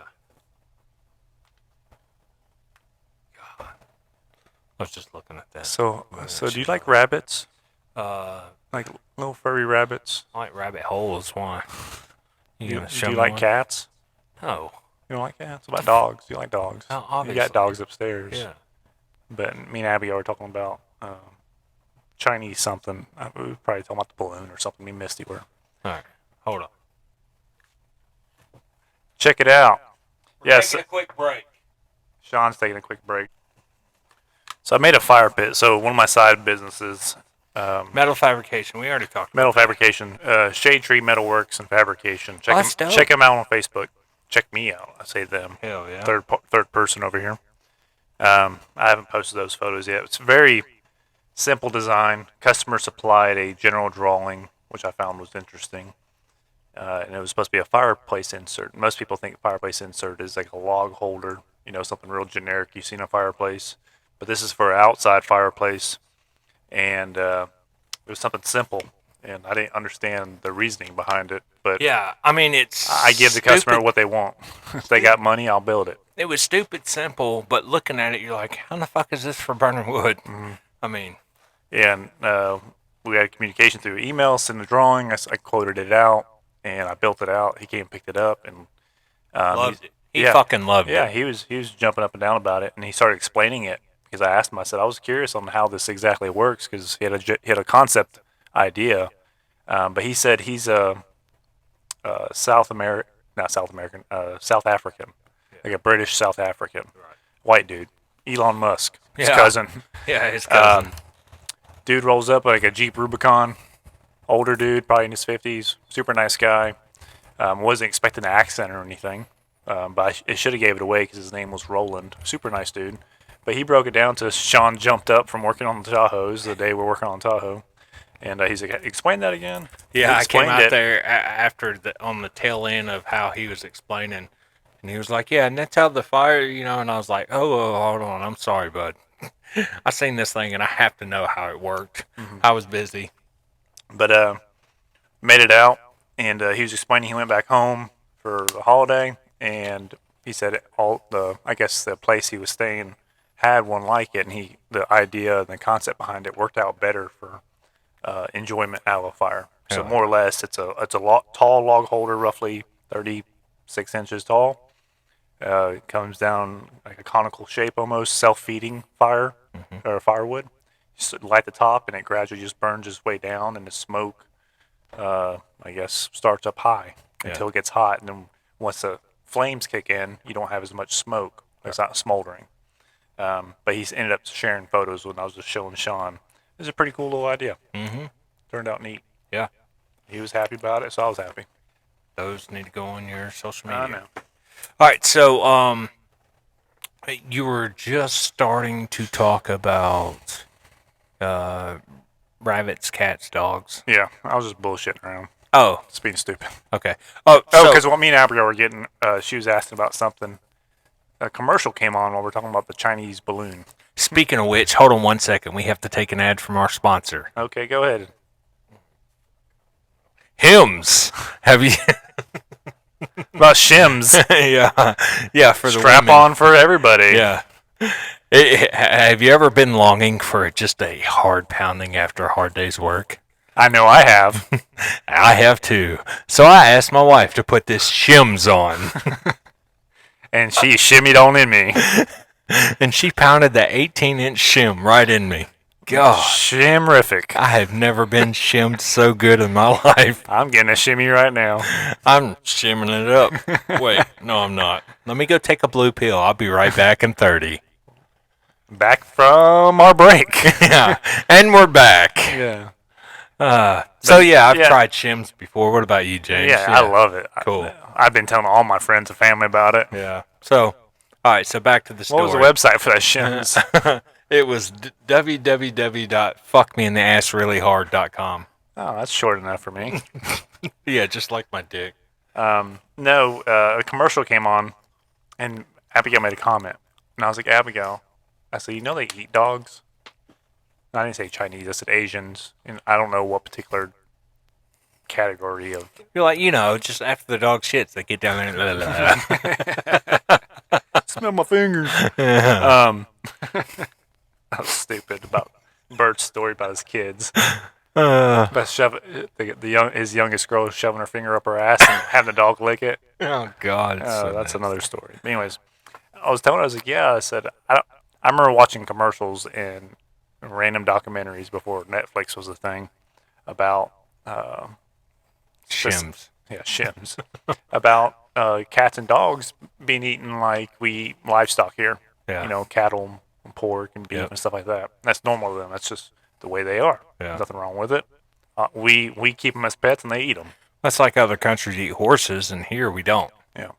God. I was just looking at that. So do you like rabbits? Uh, Like little furry rabbits? I like rabbit holes. Why? You gonna show Do you me like one? cats? No. You don't like cats? What about dogs? Do you like dogs? Oh, You obviously. got dogs upstairs. Yeah. But me and Abigail were talking about Chinese something. We were probably talking about the balloon or something. Me and Misty were. All right. Hold on. Check it out. Yes. Taking a quick break. Sean's taking a quick break. So I made a fire pit. So one of my side businesses, Metal fabrication. We already talked metal about fabrication, Shade Tree Metalworks and Fabrication. Oh, that's dope. Check them out on Facebook. Check me out. I say them. that. Hell yeah. Third person over here. I haven't posted those photos yet. It's very simple design. Customer supplied a general drawing, which I found was interesting. And it was supposed to be a fireplace insert. Most people think fireplace insert is like a log holder, something real generic you see in a fireplace. But this is for an outside fireplace, and it was something simple. And I didn't understand the reasoning behind it, but Yeah, I mean it's. I give the customer stupid. what they want. If they got money, I'll build it. It was stupid simple, but looking at it, you're like, how the fuck is this for burning wood? I mean, And we had communication through email, sent the drawing. I quoted it out, and I built it out. He came and picked it up, and loved it. He yeah. fucking loved yeah, it. he was jumping up and down about it, and he started explaining it because I asked him. I said I was curious on how this exactly works because he had a concept idea, but he said he's a South African, like a British South African, white dude, Elon Musk, his Yeah. cousin. Yeah, his cousin. Dude rolls up like a Jeep Rubicon, older dude, probably in his 50s, super nice guy. Wasn't expecting an accent or anything, but it should have gave it away because his name was Roland. Super nice dude. But he broke it down to Sean jumped up from working on the Tahoes the day we're working on Tahoe. And he's like, explain that again. Yeah, He I came explained out it. there after on the tail end of how he was explaining, and he was like, "Yeah, and that's how the fire, And I was like, "Oh, hold on, I'm sorry, bud. I seen this thing, and I have to know how it worked. I was busy." But made it out, and he was explaining he went back home for the holiday, and he said I guess the place he was staying had one like it, and the idea and the concept behind it worked out better for enjoyment out of a fire. So Yeah. more or less, it's a tall log holder, roughly 36 inches tall. It comes down like a conical shape, almost self-feeding fire or firewood. Just light the top, and it gradually just burns its way down, and the smoke, I guess, starts up high until it gets hot, and then once the flames kick in, you don't have as much smoke. It's not smoldering. But he's ended up sharing photos when I was just showing Sean. It was a pretty cool little idea. Mm-hmm. Turned out neat. Yeah, He was happy about it, so I was happy. those need to go on your social media. I know. All right, so you were just starting to talk about rabbits, cats, dogs. Yeah, I was just bullshitting around. Oh, Just being stupid. okay. Oh, Because what me and Abigail were getting, she was asking about something. A commercial came on while we are talking about the Chinese balloon. speaking of which, hold on one second. We have to take an ad from our sponsor, Okay, go ahead. Hims. Have you? About shims. yeah, for the Strap women. on for everybody. Yeah. Have you ever been longing for just a hard pounding after a hard day's work? I know I have. I have too. So I asked my wife to put this shims on. And she shimmied on in me. And she pounded the 18-inch shim right in me. God. Shimrific. I have never been shimmed so good in my life. I'm getting a shimmy right now. I'm shimming it up. Wait, no, I'm not. Let me go take a blue pill. I'll be right back in 30. Back from our break. Yeah, and we're back. Yeah. So yeah, I've tried shims before. What about you, James? Yeah, I love it. Cool. I've been telling all my friends and family about it. Yeah. So, all right. So back to the story. What was the website for that shims? It was www.fuckmeintheassreallyhard.com. Oh, that's short enough for me. Yeah, just like my dick. No, a commercial came on, and Abigail made a comment. And I was like, Abigail, I said, you know they eat dogs? And I didn't say Chinese, I said Asians. And I don't know what particular category of... You're like, just after the dog shits, they get down there and blah, blah, blah. Smell my fingers. That was stupid about Bert's story about his kids. About his youngest girl shoving her finger up her ass and having the dog lick it. Oh, God. So that's another story. Anyways, I was telling her, I was like, yeah, I said, I remember watching commercials and random documentaries before Netflix was a thing about shims. Yeah, shims. About cats and dogs being eaten like we eat livestock here. Yeah. Cattle and pork and beef and stuff like that. That's normal to them. That's just the way they are. Yeah. Nothing wrong with it. We keep them as pets and they eat them. That's like other countries eat horses, and here we don't. Yeah.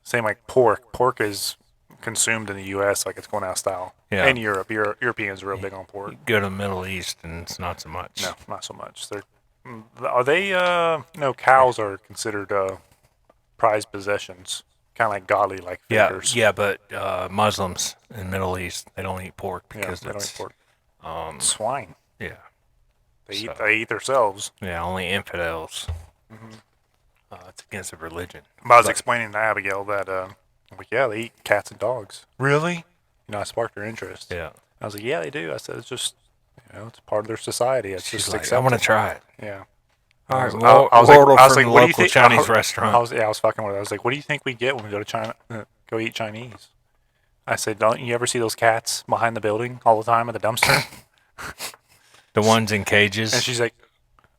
Same like pork. Pork is consumed in the U.S. like it's going out of style. Yeah. And Europe. Europeans are real big on pork. You go to the Middle East, and it's not so much. No, not so much. Are they? Cows are considered prized possessions, kind of like godly, like figures. Yeah, but Muslims in the Middle East, they don't eat pork because they don't eat pork. Swine. Yeah. They eat themselves. Yeah, only infidels. It's against the religion. But I was explaining to Abigail that, they eat cats and dogs. Really? I sparked her interest. Yeah. I was like, yeah, they do. I said, it's just, it's part of their society. It's She's just like, I accepted. want to try it. Yeah. All right, I was like, from what the do you local think? Chinese restaurant. I was fucking with her. I was like, what do you think we get when we go to China, go eat Chinese? I said, don't you ever see those cats behind the building all the time at the dumpster? The ones in cages. And she's like,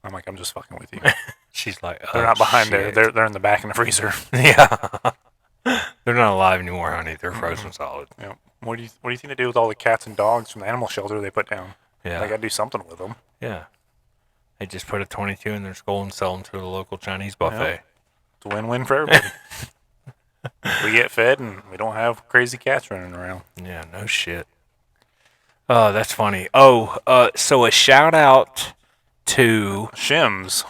I'm like, I'm just fucking with you. She's like, They're not behind there. They're in the back in the freezer. Yeah. They're not alive anymore, honey. They're frozen solid. Yeah. What do you think they do with all the cats and dogs from the animal shelter they put down? Yeah. They got to do something with them. Yeah. They just put a 22 in their skull and sell them to the local Chinese buffet. It's a win-win for everybody. We get fed and we don't have crazy cats running around. Yeah, no shit. Oh, that's funny. Oh, so a shout out to Shims.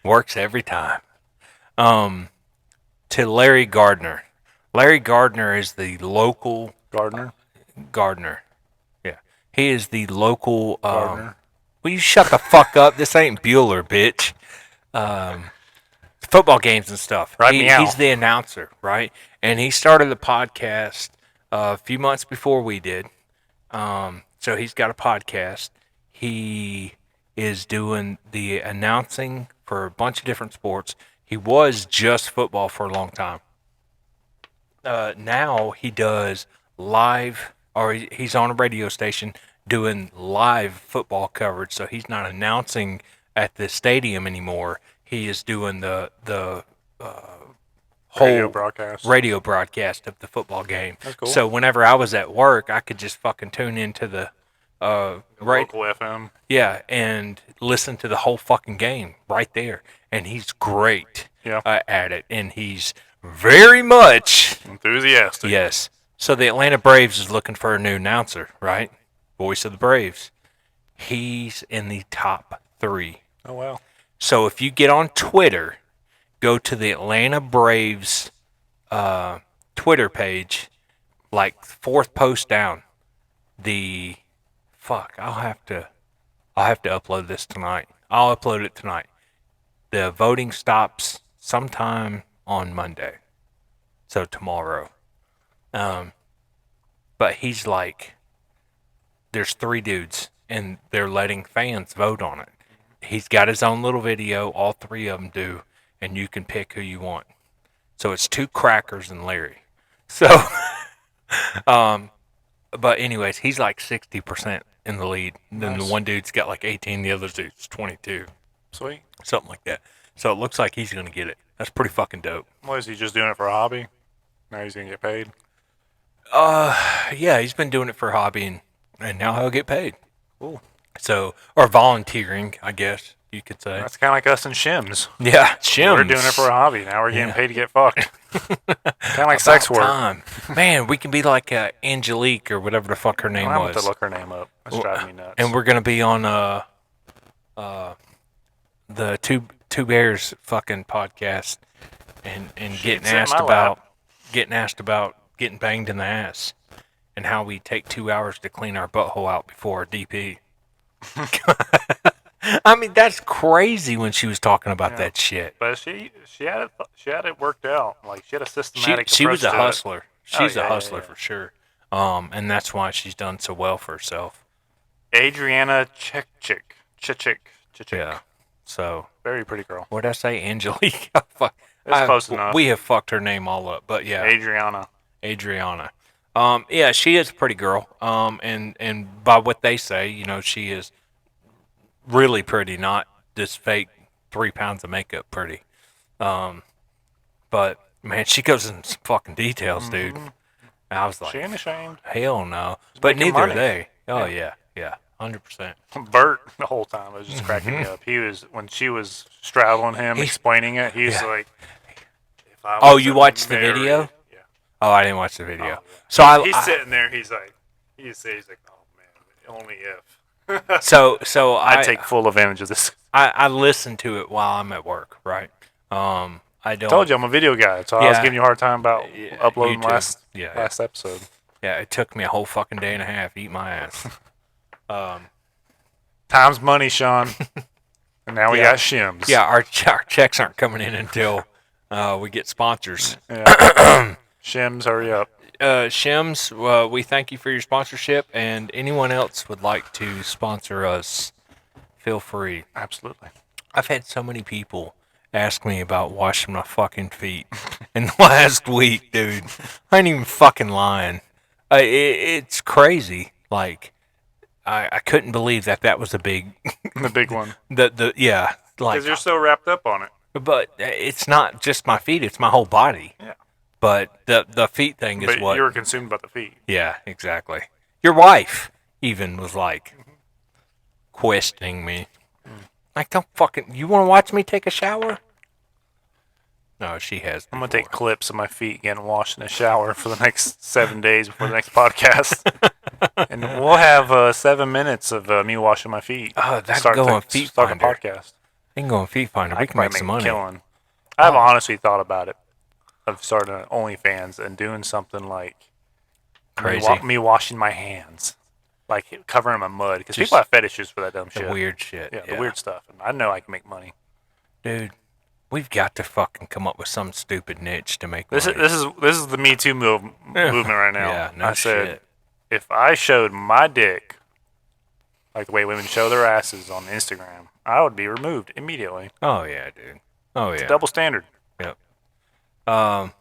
works every time. To Larry Gardner. Larry Gardner is the local Gardner. Yeah, he is the local. Gardner. Will you shut the fuck up? This ain't Bueller, bitch. Football games and stuff. He's the announcer, right? And he started the podcast a few months before we did. So he's got a podcast. He is doing the announcing for a bunch of different sports. He was just football for a long time. Now he does live, or he's on a radio station doing live football coverage. So he's not announcing at the stadium anymore. He is doing the whole radio broadcast of the football game. That's cool. So whenever I was at work, I could just fucking tune into the local FM. Yeah, and listen to the whole fucking game right there. And he's great at it, and he's very much enthusiastic. Yes. So the Atlanta Braves is looking for a new announcer, right? Voice of the Braves. He's in the top 3. Oh, wow. So if you get on Twitter, go to the Atlanta Braves Twitter page, like 4th post down. I'll have to upload this tonight. I'll upload it tonight. The voting stops sometime on Monday. So tomorrow. But he's like, there's 3 dudes, and they're letting fans vote on it. He's got his own little video. All three of them do, and you can pick who you want. So it's two crackers and Larry. So, but anyways, he's like 60% in the lead. Then the one dude's got like 18. The other dude's 22. Sweet. Something like that. So it looks like he's gonna get it. That's pretty fucking dope. What, is he just doing it for a hobby? Now he's gonna get paid. Yeah, he's been doing it for a hobby, and now he'll get paid. Cool. So, or volunteering, I guess you could say. That's kind of like us and Shims. Yeah, Shims. We're doing it for a hobby. Now we're getting paid to get fucked. Kind of like About sex work. time. Man, we can be like Angelique or whatever the fuck her name I was. want to look her name up. That's driving me nuts. And we're gonna be on the two bears fucking podcast, and getting asked about getting banged in the ass, and how we take 2 hours to clean our butthole out before our DP. I mean, that's crazy when she was talking about that shit. But she had it worked out. Like, she had a systematic. She was a approach to it. hustler. She's a hustler yeah. for sure. And that's why she's done so well for herself. Adriana Chichik. Yeah. So Very pretty girl. what did I say? Angelique. Fuck. It's close enough. We have fucked her name all up, but yeah. Adriana. Yeah, she is a pretty girl. And by what they say, you know, she is really pretty, not this fake 3 pounds of makeup pretty. But man, she goes into some fucking details, dude. And I was like, She ain't ashamed. hell no. But making neither are money. they. Oh yeah, 100%. Bert, the whole time, was just cracking me up. He was, when she was straddling him, explaining it, he's like, if I Oh, was you a watched the married- video? Yeah. Oh, I didn't watch the video. yeah. So He's sitting there, he's like, oh man, only if. so I take full advantage of this. I listen to it while I'm at work, right? I don't. Told you I'm a video guy, so I was Yeah. giving you a hard time about uploading YouTube. last episode. Yeah, it took me a whole fucking day and a half. Eat my ass. Time's money, Sean. And now we got Shims. Yeah, our checks aren't coming in until we get sponsors. Yeah. Shims, hurry up. Shims, we thank you for your sponsorship, and anyone else would like to sponsor us, feel free. Absolutely. I've had so many people ask me about washing my fucking feet in the last week, dude. I ain't even fucking lying. It's crazy. Like, I couldn't believe that was a big, The big one. yeah, like, Because you're so wrapped up on it. but it's not just my feet; it's my whole body. Yeah. But the feet thing is But what. you were consumed by the feet. Yeah, exactly. Your wife even was like questioning me. Like, don't fucking. You want to watch me take a shower? No, she has. I'm going to take clips of my feet getting washed in the shower for the next 7 days before the next podcast. And we'll have 7 minutes of me washing my feet. Oh, that'd go on Feet Start the Finder. podcast. We can go on Feet Finder. We can make some money. Killing. I have honestly thought about it, of starting an OnlyFans and doing something like Crazy. me washing my hands, like covering them in mud, because Just people have fetishes for that dumb The shit. weird shit. Yeah, the weird stuff. And I know I can make money. Dude, we've got to fucking come up with some stupid niche to make This money. is the Me Too movement right now. Yeah, no I said, shit. if I showed my dick like the way women show their asses on Instagram, I would be removed immediately. Oh yeah, dude. Oh yeah. Double standard. Yep. I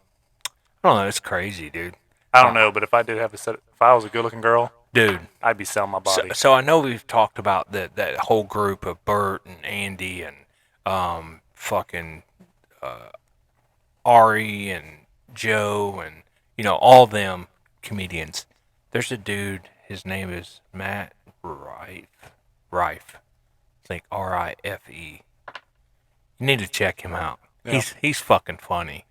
don't know. It's crazy, dude. I don't know, but if I did have if I was a good looking girl, Dude. I'd be selling my body. So I know we've talked about that whole group of Bert and Andy and fucking Ari and Joe and all them comedians. There's a dude. His name is Matt Rife. It's like Rife. You need to check him out. Yeah. He's fucking funny.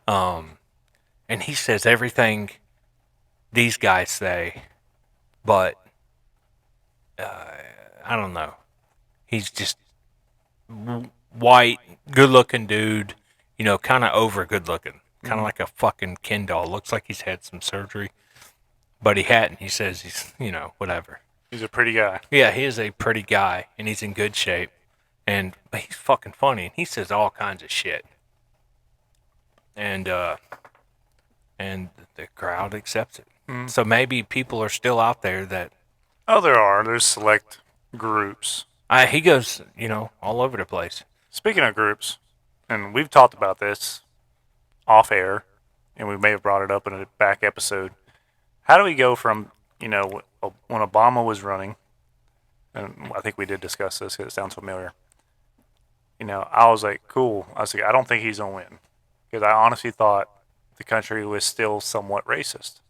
And he says everything these guys say, but I don't know. He's just white, good-looking dude, kind of over good-looking, kind of like a fucking Ken doll. Looks like he's had some surgery, but he hadn't. He says he's, whatever. He's a pretty guy. Yeah, he is a pretty guy, and he's in good shape, and he's fucking funny, and he says all kinds of shit. And the crowd accepts it. So maybe people are still out there that Oh, there are. There's select groups. He goes, all over the place. Speaking of groups, and we've talked about this off air, and we may have brought it up in a back episode. How do we go from, when Obama was running, and I think we did discuss this because it sounds familiar. I was like, cool. I was like, I don't think he's going to win. Because I honestly thought the country was still somewhat racist.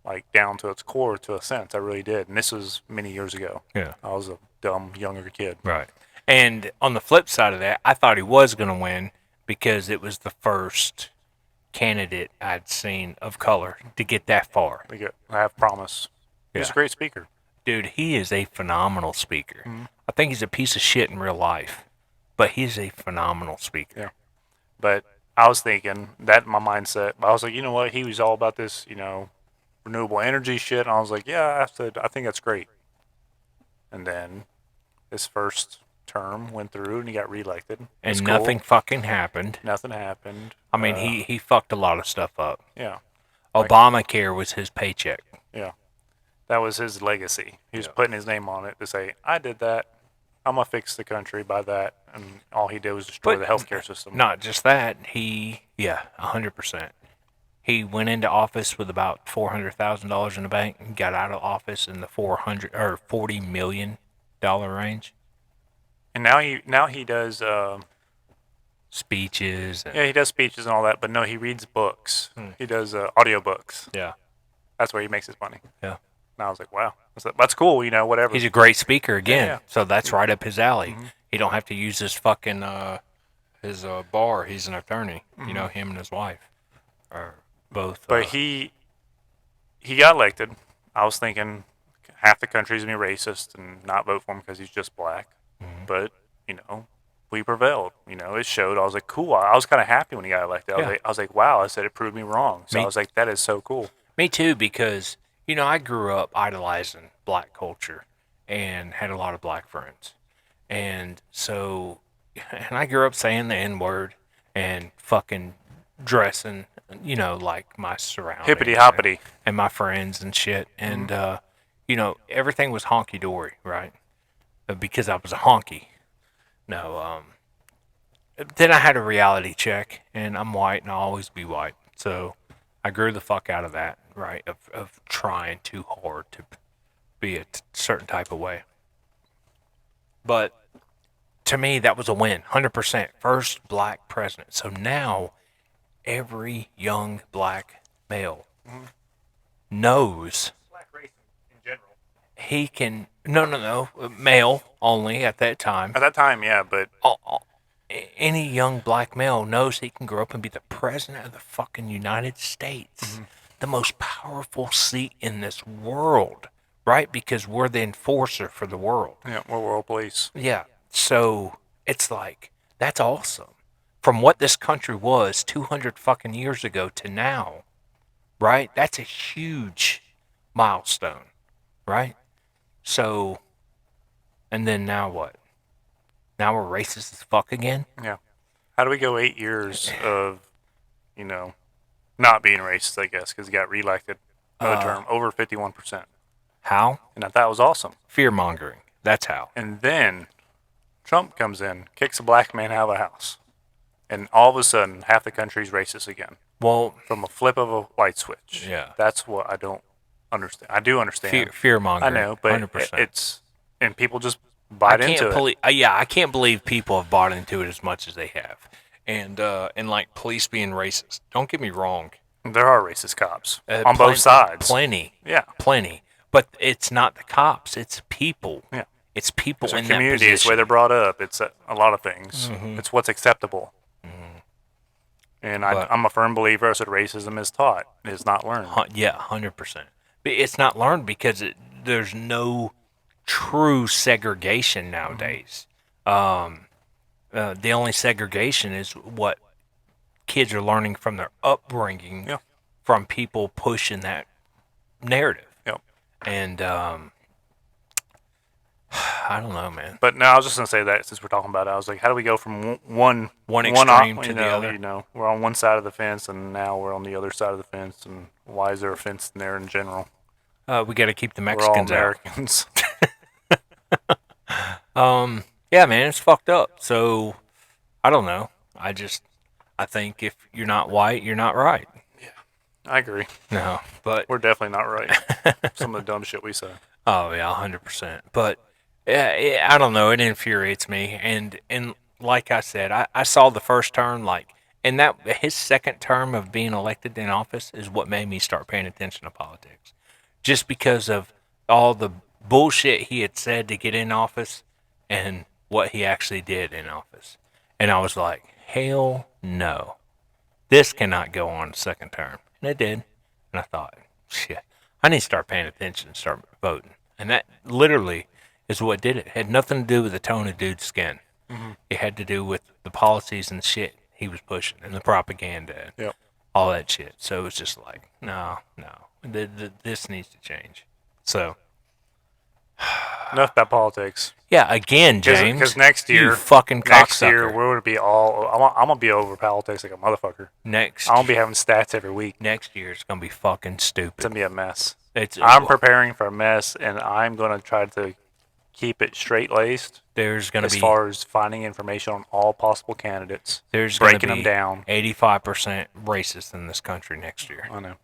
Like, down to its core, to a sense. I really did. And this was many years ago. Yeah. I was a dumb, younger kid. Right. And on the flip side of that, I thought he was going to win because it was the first candidate I'd seen of color to get that far. I have promise. He's Yeah. a great speaker. Dude, he is a phenomenal speaker. Mm-hmm. I think he's a piece of shit in real life, but he's a phenomenal speaker. Yeah. But I was thinking that in my mindset. I was like, you know what? He was all about this, renewable energy shit. And I was like, yeah, I said, I think that's great. And then his first term went through and he got reelected. And nothing fucking happened. Nothing happened. I mean, he fucked a lot of stuff up. Yeah. Obamacare was his paycheck. Yeah. That was his legacy. He was putting his name on it to say, I did that. I'm going to fix the country by that. And all he did was destroy the healthcare system. Not just that. 100%. He went into office with about $400,000 in the bank and got out of office in the $40 million range. And now he does speeches. He does speeches and all that, but no, he reads books. He does audiobooks. Yeah. That's where he makes his money. Yeah. And I was like, wow, that's cool, whatever. He's a great speaker again, Yeah. so that's right up his alley. Mm-hmm. He don't have to use his fucking his bar. He's an attorney. Mm-hmm. Him and his wife are both. But he got elected. I was thinking half the country's gonna be racist and not vote for him because he's just black. Mm-hmm. But we prevailed. It showed. I was like, cool. I was kind of happy when he got elected. I was like, wow. I said it proved me wrong. So I was like, that is so cool. Me too, because I grew up idolizing black culture and had a lot of black friends, and I grew up saying the N-word and fucking dressing, like my surroundings, Hippity hoppity, and my friends and shit, and everything was honky dory, right? Because I was a honky. No, then I had a reality check, and I'm white, and I'll always be white, so I grew the fuck out of that, right? Of trying too hard to be a certain type of way. But to me, that was a win, 100%. First black president. So now every young black male knows black race in general. he can. No, male only at that time. At that time, yeah, but Any young black male knows he can grow up and be the president of the fucking United States. The most powerful seat in this world, right? Because we're the enforcer for the world. yeah, we're world police. Yeah. So it's like, that's awesome. From what this country was 200 fucking years ago to now, right? That's a huge milestone, right? So, and then now what? Now we're racist as fuck again? Yeah. How do we go 8 years of, not being racist, I guess, because he got reelected another term, over 51%. How? And I thought it was awesome. Fear mongering. That's how. And then Trump comes in, kicks a black man out of the house. And all of a sudden, half the country's racist again. Well, From a flip of a light switch. Yeah. That's what I don't understand. I do understand. fear mongering. I know, but 100%. it's, and people just bite into it. I can't believe people have bought into it as much as they have. And like police being racist. Don't get me wrong. There are racist cops on both sides. Plenty. Yeah. Plenty. But it's not the cops. It's people. Yeah. It's people It's in a that community. It's the way position. they're brought up. It's a lot of things. It's what's acceptable. And I'm a firm believer that racism is taught. It's not learned. Yeah, 100%. But it's not learned because there's no true segregation nowadays. The only segregation is what kids are learning from their upbringing, Yeah. from people pushing that narrative. Yep. And I don't know, man. But no, I was just gonna say that since we're talking about it, I was like, how do we go from one extreme to the other? We're on one side of the fence, and now we're on the other side of the fence. And why is there a fence in there in general? We got to keep the We're all Mexicans out. Americans. Yeah, man, it's fucked up. So I don't know. I think if you're not white, you're not right. I agree. No, but We're definitely not right. Some of the dumb shit we say. oh yeah, 100%. But yeah, I don't know. It infuriates me. And like I said, I saw the first term and that his second term of being elected in office is what made me start paying attention to politics, just because of all the bullshit he had said to get in office and what he actually did in office. And I was like, hell no, this cannot go on a second term. And it did. And I thought, shit, I need to start paying attention and start voting. And that literally is what did it. It had nothing to do with the tone of dude's skin. It had to do with the policies and shit he was pushing and the propaganda and Yep. all that shit. So it was just like, no, this needs to change. So, Enough about politics. yeah, again, James. Because next year, you fucking next year cocksucker. we're gonna be all. I'm gonna be over politics like a motherfucker. Next, I'm gonna be having stats every week. next year is gonna be fucking It's stupid. gonna be a mess. It's I'm preparing for a mess, and I'm gonna try to keep it straight laced There's gonna as be far as finding information on all possible candidates, there's gonna breaking be them down. 85% racist in this country next year. I know.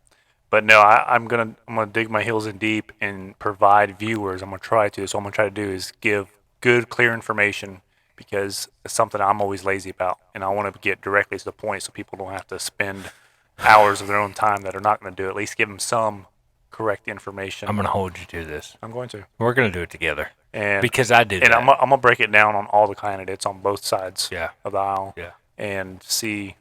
But no, I'm gonna dig my heels in deep and provide viewers. I'm gonna try to. So what I'm gonna try to do is give good, clear information because it's something I'm always lazy about, and I want to get directly to the point so people don't have to spend hours of their own time that are not going to do it. At least give them some correct information. I'm gonna hold you to this. I'm going to. We're gonna do it together And because I did and that. I'm gonna break it down on all the candidates on both sides Yeah. of the aisle. Yeah. And see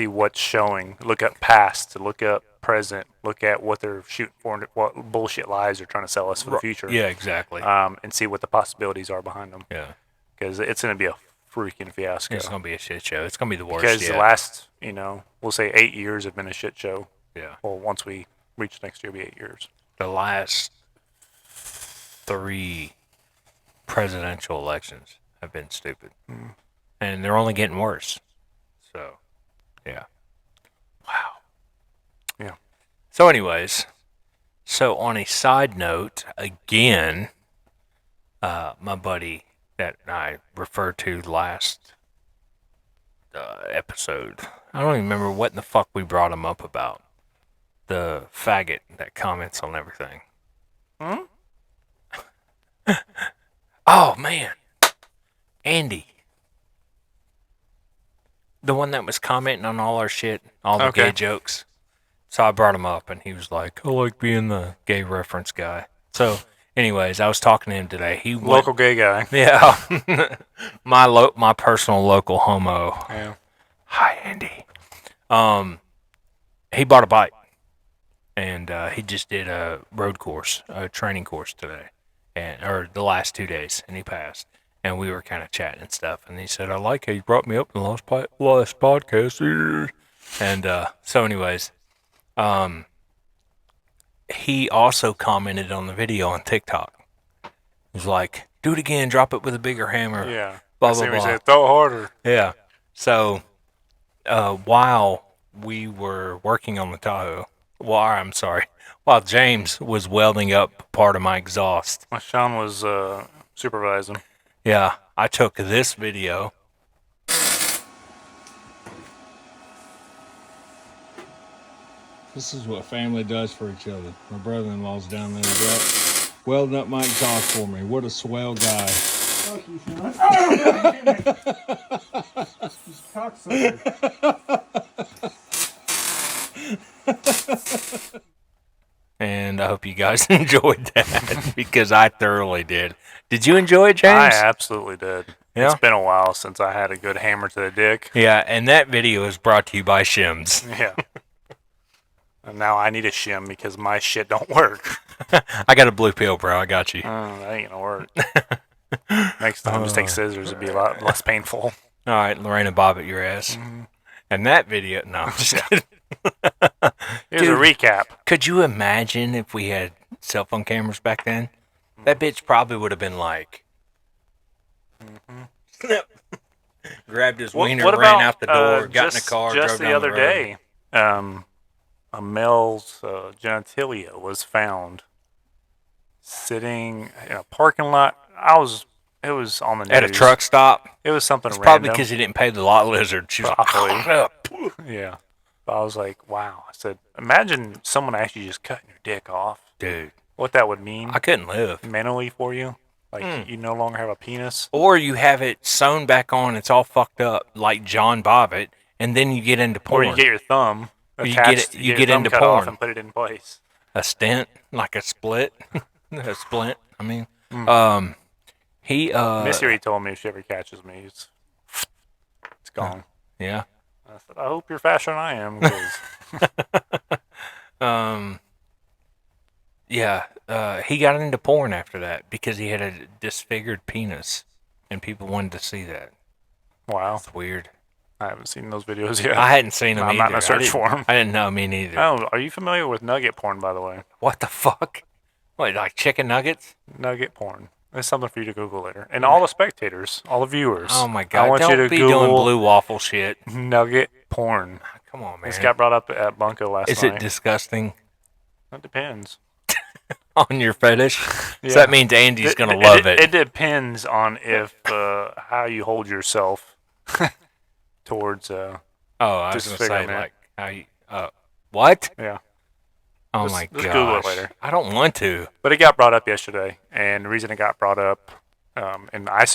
what's showing. Look at past, look at present, look at what they're shooting for, and what bullshit lies they're trying to sell us for the future. Yeah, exactly. And see what the possibilities are behind them. Yeah. Because it's going to be a freaking fiasco. It's gonna be a shit show. It's gonna be the worst. Because yet. the last, we'll say 8 years have been a shit show. Yeah. Well, once we reach next year, it'll be 8 years. The last 3 presidential elections have been stupid, and they're only getting worse. So, yeah. Wow. Yeah. So, anyways, on a side note, again, my buddy that I referred to last episode, I don't even remember what in the fuck we brought him up about. The faggot that comments on everything. Oh, man. Andy. The one that was commenting on all our shit, all the Okay. gay jokes. So I brought him up, and he was like, I like being the gay reference guy. So, anyways, I was talking to him today. He went, Local gay guy. yeah, my personal local homo. Yeah. Hi, Andy. He bought a bike, and he just did a road course, a training course today, or the last 2 days, and he passed. And we were kind of chatting and stuff, and he said, "I like how you brought me up in the last podcast." And so, anyways, he also commented on the video on TikTok. He was like, "Do it again, drop it with a bigger hammer." Yeah. Blah, I blah, see what he blah. said, throw it harder. Yeah. So, while we were working on the Tahoe, while James was welding up part of my exhaust, My Sean was supervising. yeah, I took this video. This is what family does for each other. My brother-in-law's down there welding up my exhaust for me. What a swell guy. Fuck you, Sean. And I hope you guys enjoyed that because I thoroughly did. Did you enjoy it, James? I absolutely did. Yeah? It's been a while since I had a good hammer to the dick. Yeah, and that video is brought to you by Shims. Yeah. And now I need a shim because my shit don't work. I got a blue pill, bro. I got you. That ain't gonna work. Next time, just take scissors. It'd be a lot less painful. All right, Lorena Bobbitt, your ass. And that video, no, I'm just kidding. Here's Dude. a recap. Could you imagine if we had cell phone cameras back then? That bitch probably would have been like, grabbed his wiener, What ran about, out the door, got in a car, just drove the down other the road. day, a male's genitalia was found sitting in a parking lot. It was on the news. At a truck stop. It was something It's random. probably because he didn't pay the lot lizard. She was Probably. Yeah. But I was like, wow. I said, imagine someone actually just cutting your dick off. dude, What that would mean I couldn't live. mentally for you. Like, you no longer have a penis. Or you have it sewn back on, it's all fucked up, like John Bobbitt, and then you get into porn. Or you get your thumb You attached. get your thumb into cut off porn. and put it in place. A stent, like a split, a splint. I mean, he Missy already told me if she ever catches me, it's gone. yeah. I said, I hope you're faster than I am. 'Cause Yeah, he got into porn after that because he had a disfigured penis, and people wanted to see that. wow. It's weird. I haven't seen those videos yet. I hadn't seen them I'm either. not gonna search I for 'em. I didn't know, me neither. Oh, are you familiar with nugget porn, by the way? What the fuck? What, like chicken nuggets? Nugget porn. It's something for you to Google later. And all the spectators, all the viewers. Oh my god! I want Don't you to be Google doing blue waffle shit. nugget porn. Come on, man. This got brought up at Bunko last Is night. it disgusting It depends. on your fetish? Yeah. So that means Andy's gonna love it. It depends on if how you hold yourself towards. Oh, I was gonna say disfigurement. like how you. What? Yeah. Oh Just- my just god! Google it later. I don't want to. But it got brought up yesterday, and the reason it got brought up, and I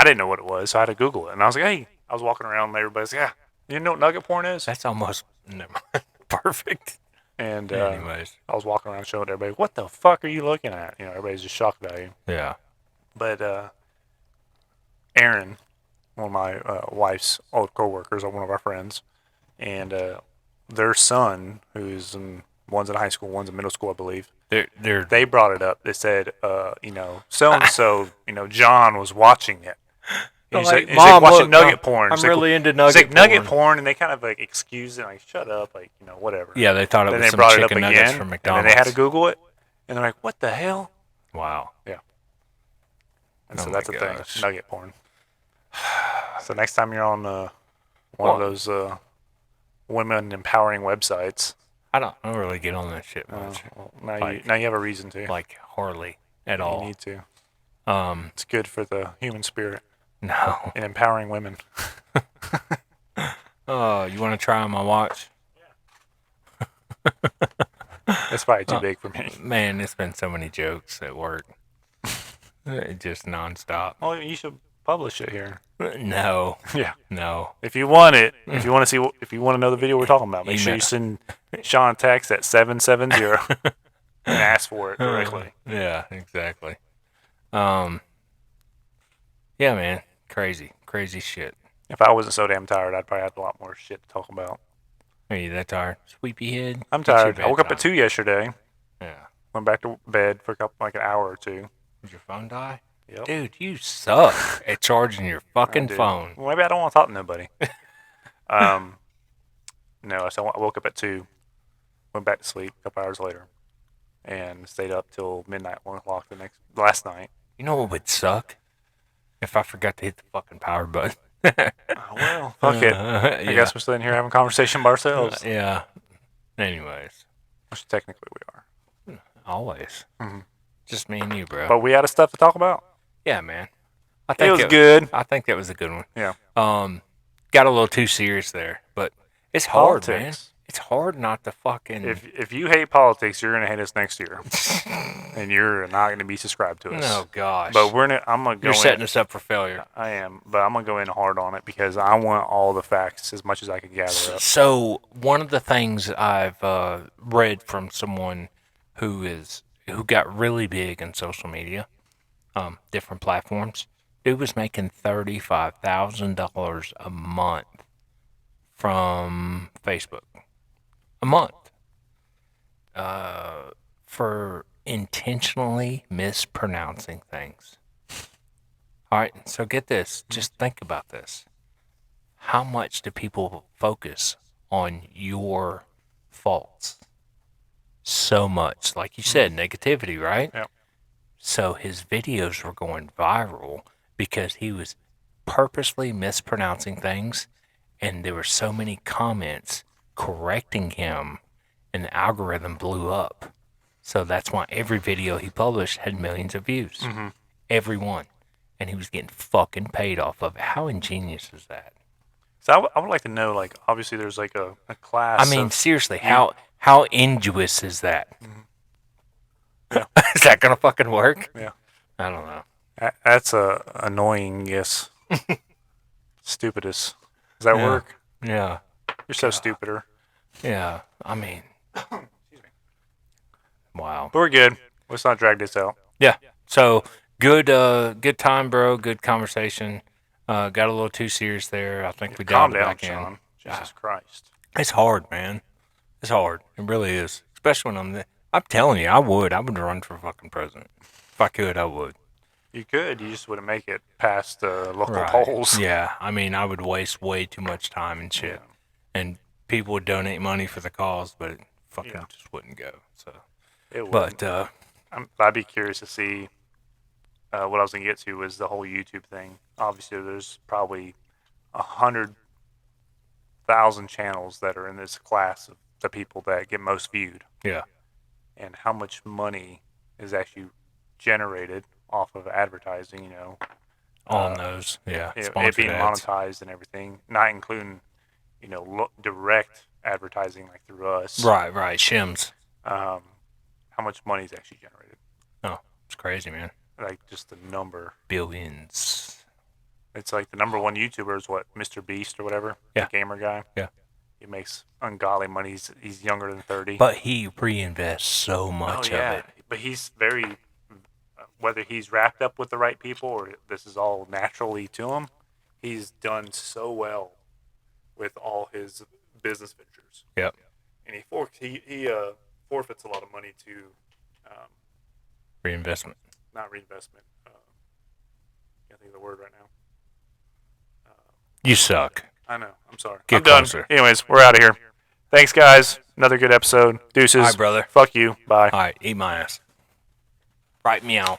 didn't know what it was, so I had to Google it, and I was like, hey, I was walking around, and everybody's like, yeah, you know what nugget porn is? That's almost never mind. Perfect. And Anyways, I was walking around showing everybody, what the fuck are you looking at? You know, everybody's just shocked value. yeah. But Aaron, one of my wife's old coworkers, or one of our friends, and their son, one's in high school, one's in middle school, I believe. They're They brought it up. They said, so and so, John was watching it. And he's like, like, "Mom, watching look, nugget porn. I'm It's like, really into it's nugget like nugget porn." porn, and they kind of like excuse it, like shut up, like whatever. Yeah, they thought it Then was they some brought it up chicken nuggets again, from and McDonald's. then they had to Google it, and they're like, what the hell? Wow. And Oh so my that's the gosh. thing, nugget porn. So next time you're on one of those women empowering websites, I don't really get on that shit much. now you have a reason to. Like hardly at You all. need to. Um, It's good for the human spirit no. and empowering women. Oh, you want to try on my watch? It's probably too big for me. Man, it's been so many jokes at work. Just nonstop. Well, you should publish it here. No, Yeah. no. If you want it, if you want to see, if you want to know the video we're talking about, make sure Email. you send Shaun a text at 770 and ask for it directly. Yeah, exactly. Yeah, man. Crazy shit. If I wasn't so damn tired, I'd probably have a lot more shit to talk about. Are you that tired? Sleepy head? I'm It's your tired. I woke up at bedtime. 2 yesterday. Yeah. Went back to bed for like an hour or two. Did your phone die? Yep. Dude, you suck at charging your fucking Dude. phone. Well, maybe I don't want to talk to nobody. No, so I woke up at 2, went back to sleep a couple hours later, and stayed up till midnight, 1 o'clock last night. You know what would suck? If I forgot to hit the fucking power button. Oh, well, fuck it. I guess we're sitting here having a conversation by ourselves. Yeah. Anyways, Which technically we are. always. Just me and you, bro. But we had stuff to talk about. Yeah, man. I It was good. I think that was a good one. Yeah. Got a little too serious there, but it's hard, man. Politics. It's hard not to fucking. If you hate politics, you're gonna hate us next year, and you're not gonna be subscribed to us. Oh gosh. But I'm gonna go. You're setting in, us up for failure. I am, but I'm gonna go in hard on it because I want all the facts as much as I can gather up. So one of the things I've read from someone who got really big in social media, different platforms, dude was making $35,000 a month from Facebook. A month. For intentionally mispronouncing things. All right, so get this. Just think about this. How much do people focus on your faults? So much. Like you said, negativity, right? Yep. So his videos were going viral because he was purposely mispronouncing things, and there were so many comments correcting him, and the algorithm blew up. So that's why every video he published had millions of views. every one, and he was getting fucking paid off of it. How ingenious is that? So I would like to know, like, obviously there's like a class. I mean, of, seriously, you- how ingenuous is that? Yeah. Is that gonna fucking work? Yeah. I don't know. That's a annoying, yes. Stupidest. Does that Yeah. work? Yeah, You're so stupider. yeah. I mean, wow. But we're good. Let's not drag this out. Yeah. So good, good time, bro. Good conversation. Got a little too serious there. I think we Calm dialed it down, back Sean. in. Jesus Christ. It's hard, man. It's hard. It really is. Especially when I'm telling you, I would run for fucking president. If I could, I would. You could. You just wouldn't make it past the local Right. polls. Yeah. I mean, I would waste way too much time and shit. Yeah. And people would donate money for the cause, but it fucking Yeah. just wouldn't go. So, It would. but I'd be curious to see what I was going to get to was the whole YouTube thing. Obviously, there's probably 100,000 channels that are in this class of the people that get most viewed. yeah. And how much money is actually generated off of advertising, On those, yeah. it Sponsored being ads. monetized and everything, not including, direct advertising like through us. Right. Shims. How much money is actually generated? Oh, it's crazy, man. Like just the number. Billions. It's like the number one YouTuber is what, Mr. Beast or whatever? Yeah. The gamer guy? Yeah. He makes ungodly money. He's younger than 30. But he reinvests so much of it. But he's very, whether he's wrapped up with the right people or this is all naturally to him, he's done so well with all his business ventures. Yep. And he forfeits a lot of money to, Reinvestment. not reinvestment. Can't think of the word right now. You suck. I know. I'm sorry. Get I'm done. closer. Anyways, we're out of here. Thanks, guys. Another good episode. Deuces. All right, brother. Fuck you. Bye. All right, eat my ass. Right, meow.